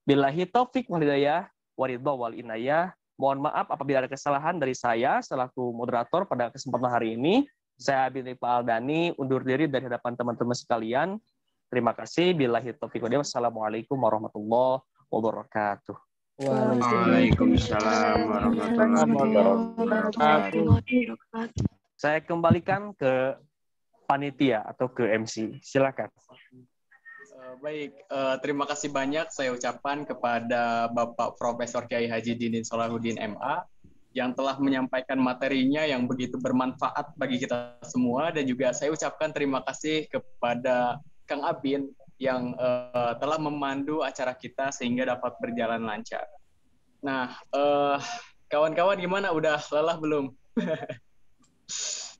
Billahi taufik wal hidayah, waridha wal inayah. Mohon maaf apabila ada kesalahan dari saya selaku moderator pada kesempatan hari ini. Saya Abin Pak Aldani undur diri dari hadapan teman-teman sekalian. Terima kasih. Billahi taufik wal hidayah. Wassalamualaikum warahmatullahi wabarakatuh. Waalaikumsalam warahmatullahi wabarakatuh. Saya kembalikan ke panitia atau ke MC. Silakan. Baik, terima kasih banyak saya ucapkan kepada Bapak Profesor Kiai Haji Dinin Solahuddin MA yang telah menyampaikan materinya yang begitu bermanfaat bagi kita semua, dan juga saya ucapkan terima kasih kepada Kang Abin yang telah memandu acara kita sehingga dapat berjalan lancar. Nah, kawan-kawan gimana? Udah lelah belum?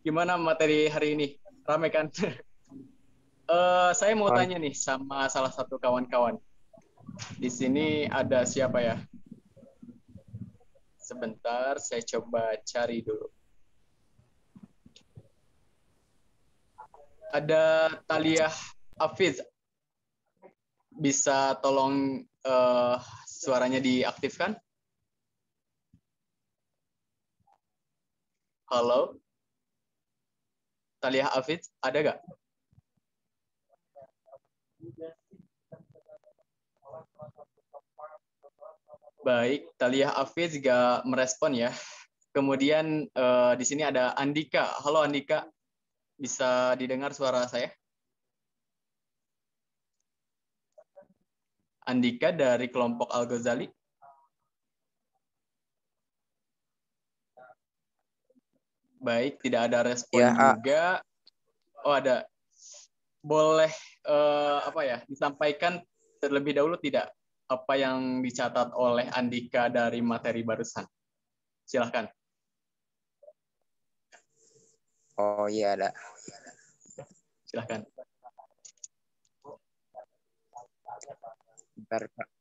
Gimana materi hari ini? Rame kan? Saya mau tanya nih sama salah satu kawan-kawan. Di sini ada siapa ya? Sebentar, saya coba cari dulu. Ada Taliah Hafiz. Bisa tolong suaranya diaktifkan? Halo? Taliah Hafiz, ada nggak? Baik, Talia Hafiz juga merespon ya. Kemudian di sini ada Andika. Halo Andika, bisa didengar suara saya? Andika dari kelompok Al-Ghazali. Baik, tidak ada respon Ya, juga. Oh ada. Boleh disampaikan terlebih dahulu tidak apa yang dicatat oleh Andika dari materi barusan? Silahkan. Oh iya ada. Silahkan. Bentar, Kak.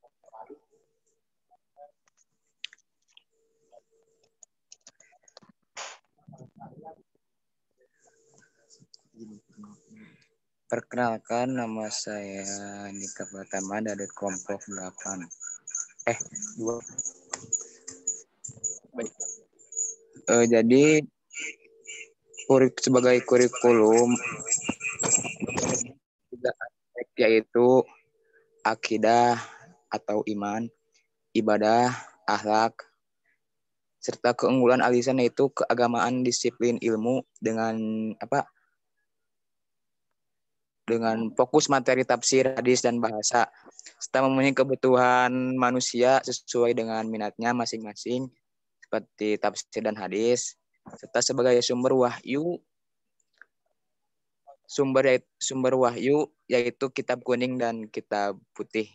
Perkenalkan, nama saya Nika Pratama dari kelompok 8. 2. Baik. Jadi sebagai kurikulum yaitu akidah atau iman, ibadah, akhlak, serta keunggulan alisan yaitu keagamaan, disiplin ilmu dengan dengan fokus materi tafsir, hadis, dan bahasa, serta memenuhi kebutuhan manusia sesuai dengan minatnya masing-masing, seperti tafsir dan hadis, serta sebagai sumber wahyu yaitu kitab kuning dan kitab putih,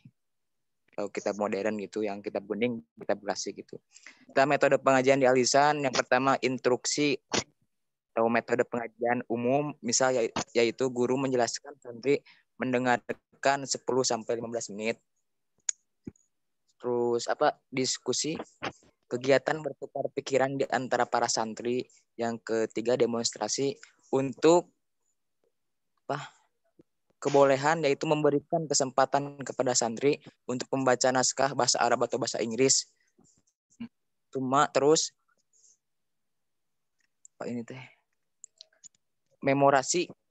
atau kitab modern gitu, yang kitab kuning, kitab klasik gitu. Kita metode pengajian di alisan, yang pertama instruksi atau metode pengajian umum, misal yaitu guru menjelaskan, santri mendengarkan 10-15 menit. Terus diskusi, kegiatan bertukar pikiran di antara para santri. Yang ketiga demonstrasi untuk kebolehan, yaitu memberikan kesempatan kepada santri untuk membaca naskah bahasa Arab atau bahasa Inggris. Terus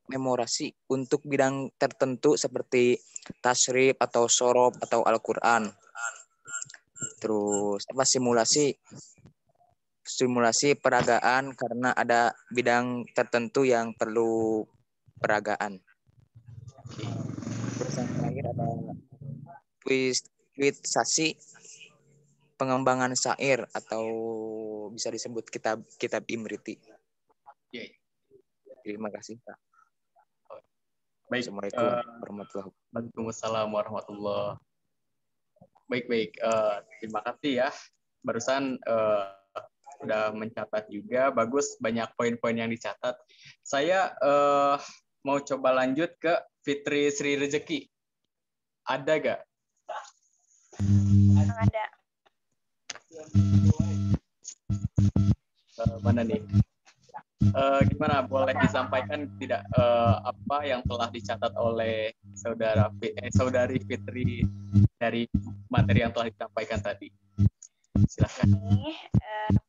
memorasi untuk bidang tertentu seperti tasrif atau sorob atau Al-Quran. Terus simulasi peragaan karena ada bidang tertentu yang perlu peragaan. Terus yang terakhir ada kuisasi, pengembangan syair atau bisa disebut kitab Imriti. Terima kasih, Pak. Baik. Assalamualaikum warahmatullahi wabarakatuh. Waalaikumsalam warahmatullahi. Baik. Terima kasih ya. Barusan sudah mencatat juga. Bagus, banyak poin-poin yang dicatat. Saya mau coba lanjut ke Fitri Sri Rezeki. Ada gak? Ada. Mana nih? Gimana, boleh disampaikan tidak apa yang telah dicatat oleh saudari Fitri dari materi yang telah disampaikan tadi? Silakan. Ini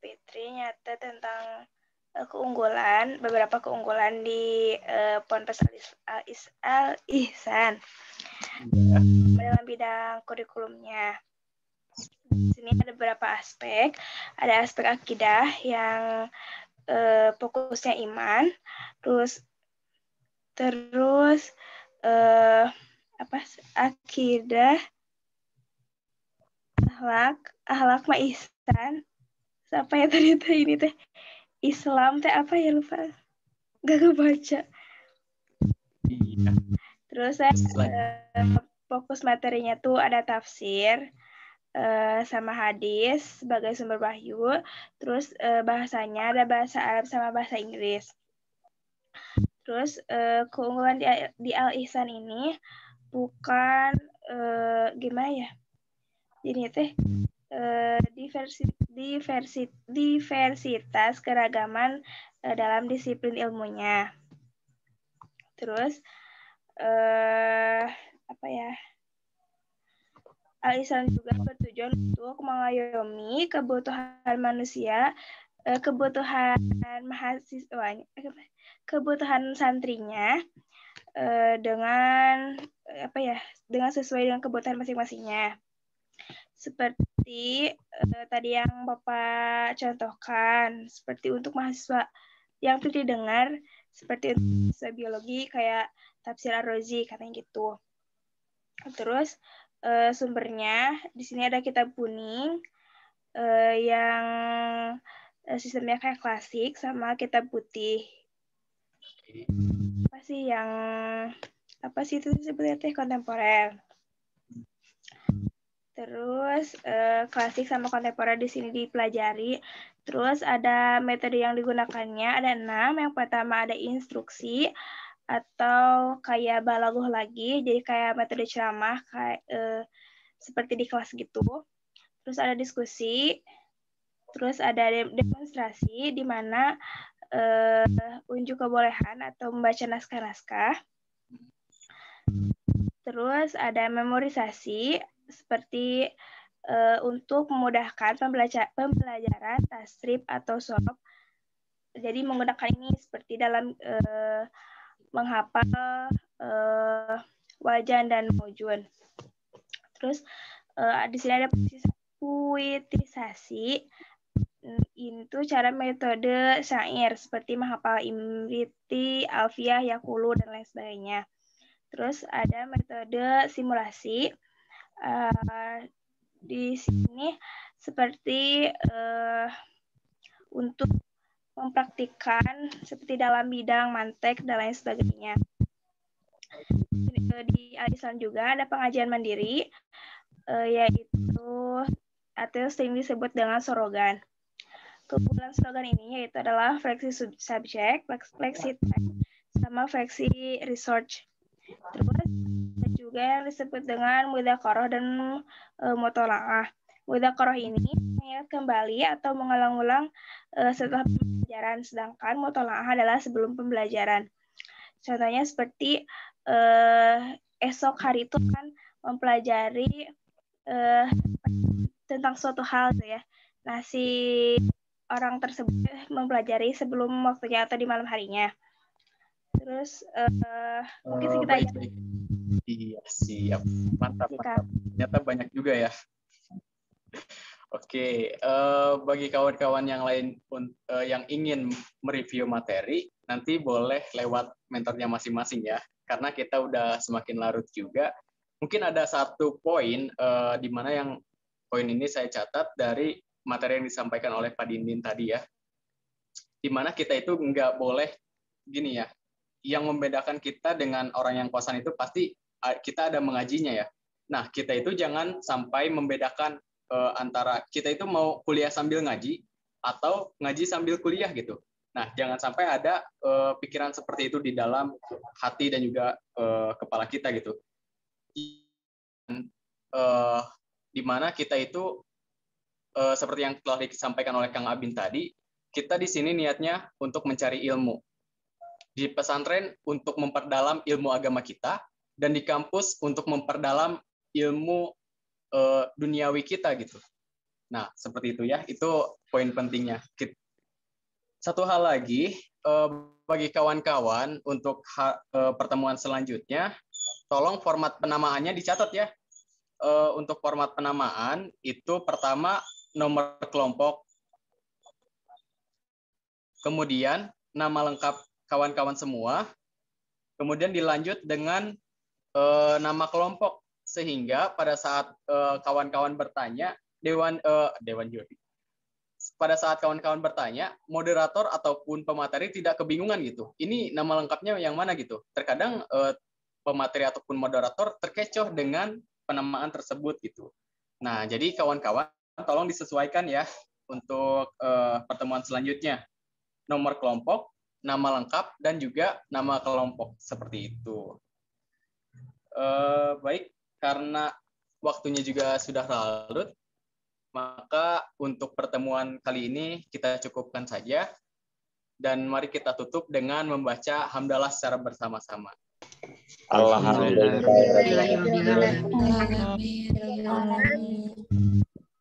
Fitri nyata tentang beberapa keunggulan di Ponpes Al-Ihsan dalam bidang kurikulumnya. Di sini ada beberapa aspek. Ada aspek akidah yang fokusnya iman, terus akidah, akhlak mah ihsan. Apa ya tadi ini teh? Islam teh apa ya, lupa. Gak kebaca. Iya. Terus fokus materinya tuh ada tafsir sama hadis sebagai sumber wahyu. Terus bahasanya ada bahasa Arab sama bahasa Inggris. Terus keunggulan di Al-Ihsan ini bukan gimana ya? Jadi teh diversitas keragaman dalam disiplin ilmunya. Terus Al-Ihsan juga bertujuan untuk mengayomi kebutuhan manusia, kebutuhan mahasiswanya, kebutuhan santrinya dengan sesuai dengan kebutuhan masing-masingnya. seperti tadi yang Bapak contohkan, seperti untuk mahasiswa yang pilih dengar, seperti untuk mahasiswa biologi kayak Tafsir Ar-Razi katanya gitu. Terus sumbernya di sini ada kitab kuning yang sistemnya kayak klasik sama kitab putih. Apa sih itu sebetulnya kontemporer. Terus klasik sama kontemporer di sini dipelajari. Terus ada metode yang digunakannya, ada 6. Yang pertama ada instruksi atau kayak balaghah lagi, jadi kayak metode ceramah kayak seperti di kelas gitu. Terus ada diskusi, terus ada demonstrasi di mana unjuk kebolehan atau membaca naskah-naskah. Terus ada memorisasi seperti untuk memudahkan pembelajaran tasrif atau sorof. Jadi menggunakan ini seperti dalam menghafal wajan dan maujun. Terus di sini ada puitisasi. Itu cara metode syair seperti menghafal imriti, alfiyah, yakulu dan lain sebagainya. Terus ada metode simulasi. Di sini seperti untuk mempraktikkan seperti dalam bidang mantek dan lain sebagainya. Di Al-Ihsan juga ada pengajian mandiri, yaitu atau sering disebut dengan sorogan. Keunggulan slogan ini yaitu adalah fleksi subjek, fleksi time, sama fleksi research. Terus ada juga yang disebut dengan mudzakarah dan mutolaah. Mudzakarah ini mengingat kembali atau mengulang-ulang setelah pembelajaran, sedangkan mutolaah adalah sebelum pembelajaran. Contohnya seperti esok hari itu kan mempelajari tentang suatu hal tuh ya. Nah, si orang tersebut mempelajari sebelum waktunya atau di malam harinya. Terus mungkin sekitar baik. Iya, siap. Mantap. Ternyata banyak juga ya. Oke, bagi kawan-kawan yang lain yang ingin mereview materi, nanti boleh lewat mentornya masing-masing ya. Karena kita udah semakin larut juga. Mungkin ada satu poin di mana yang poin ini saya catat dari materi yang disampaikan oleh Pak Dindin tadi ya. Di mana kita itu nggak boleh gini ya. Yang membedakan kita dengan orang yang kosan itu pasti kita ada mengajinya ya. Nah, kita itu jangan sampai membedakan antara kita itu mau kuliah sambil ngaji atau ngaji sambil kuliah gitu. Nah, jangan sampai ada pikiran seperti itu di dalam hati dan juga kepala kita gitu. Di mana kita itu seperti yang telah disampaikan oleh Kang Abin tadi, kita di sini niatnya untuk mencari ilmu. Di pesantren untuk memperdalam ilmu agama kita, dan di kampus untuk memperdalam ilmu duniawi kita gitu. Nah, seperti itu ya, itu poin pentingnya. Satu hal lagi, bagi kawan-kawan untuk pertemuan selanjutnya, tolong format penamaannya dicatat ya. Untuk format penamaan, itu pertama nomor kelompok, kemudian nama lengkap kawan-kawan semua, kemudian dilanjut dengan nama kelompok, sehingga pada saat kawan-kawan bertanya, Dewan Juri, pada saat kawan-kawan bertanya, moderator ataupun pemateri tidak kebingungan gitu. Ini nama lengkapnya yang mana gitu. Terkadang pemateri ataupun moderator terkecoh dengan penamaan tersebut gitu. Nah, jadi kawan-kawan tolong disesuaikan ya untuk pertemuan selanjutnya. Nomor kelompok, nama lengkap, dan juga nama kelompok. Seperti itu. Baik, karena waktunya juga sudah larut, maka untuk pertemuan kali ini kita cukupkan saja. Dan mari kita tutup dengan membaca hamdalah secara bersama-sama.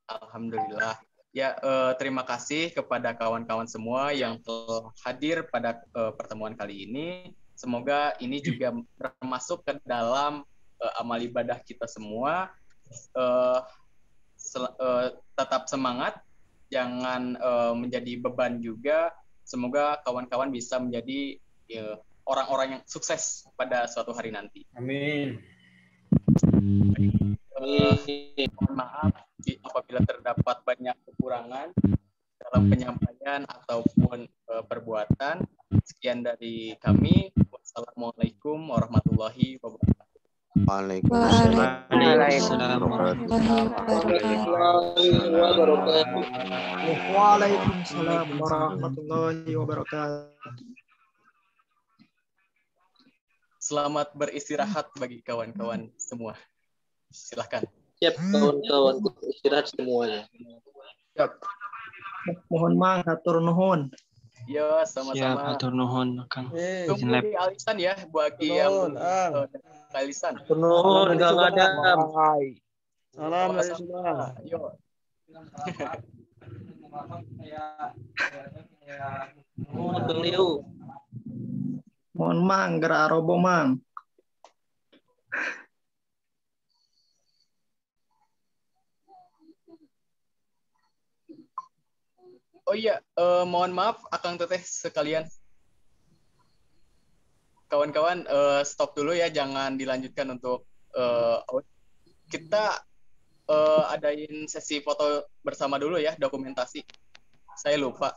Alhamdulillah. Ya, terima kasih kepada kawan-kawan semua yang telah hadir pada pertemuan kali ini. Semoga ini juga termasuk ke dalam amal ibadah kita semua. tetap semangat, jangan menjadi beban juga. Semoga kawan-kawan bisa menjadi orang-orang yang sukses pada suatu hari nanti. Amin. Mohon maaf apabila terdapat banyak kekurangan dalam penyampaian ataupun perbuatan. Sekian dari kami. Wassalamualaikum warahmatullahi wabarakatuh. Waalaikumsalam warahmatullahi wabarakatuh. Selamat beristirahat bagi kawan-kawan semua. Silahkan. Siap kawan-kawan, istirahat semuanya. Siap. Mohon maaf, atur nuhun. Ya, sama-sama. Atur nuhun, Kang. Tunggu di alisan ya bagi yang alisan. Atur nuhun, Kang Adam. Salam dari semua. Yo. Kang Liu. Mohon mang, gerak robo mang. Oh iya, mohon maaf Akang Teteh sekalian. Kawan-kawan, stop dulu ya, jangan dilanjutkan untuk kita adain sesi foto bersama dulu ya, dokumentasi. Saya lupa.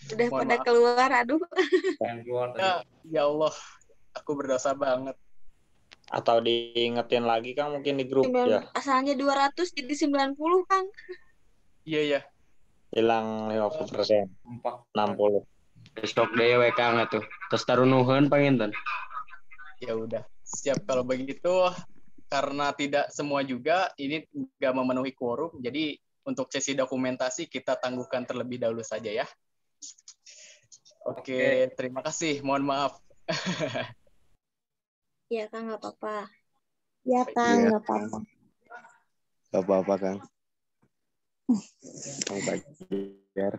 Udah Mohon pada maaf. keluar, aduh. Ya Allah, aku berdosa banget. Atau diingetin lagi Kang mungkin di grup ya. Asalnya 200 jadi 90, Kang. Iya ya. Hilang 50%. 60. Besok dewe Kang atuh. Terus tarunuhun panginten. Ya udah, siap kalau begitu. Karena tidak semua juga ini nggak memenuhi quorum, jadi untuk sesi dokumentasi kita tangguhkan terlebih dahulu saja ya. Oke, terima kasih. Mohon maaf. Iya, Kang, nggak apa-apa. Ya, Kang, Iya. nggak apa-apa. Gak apa-apa, Kang. Kang Fajar.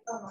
Oh,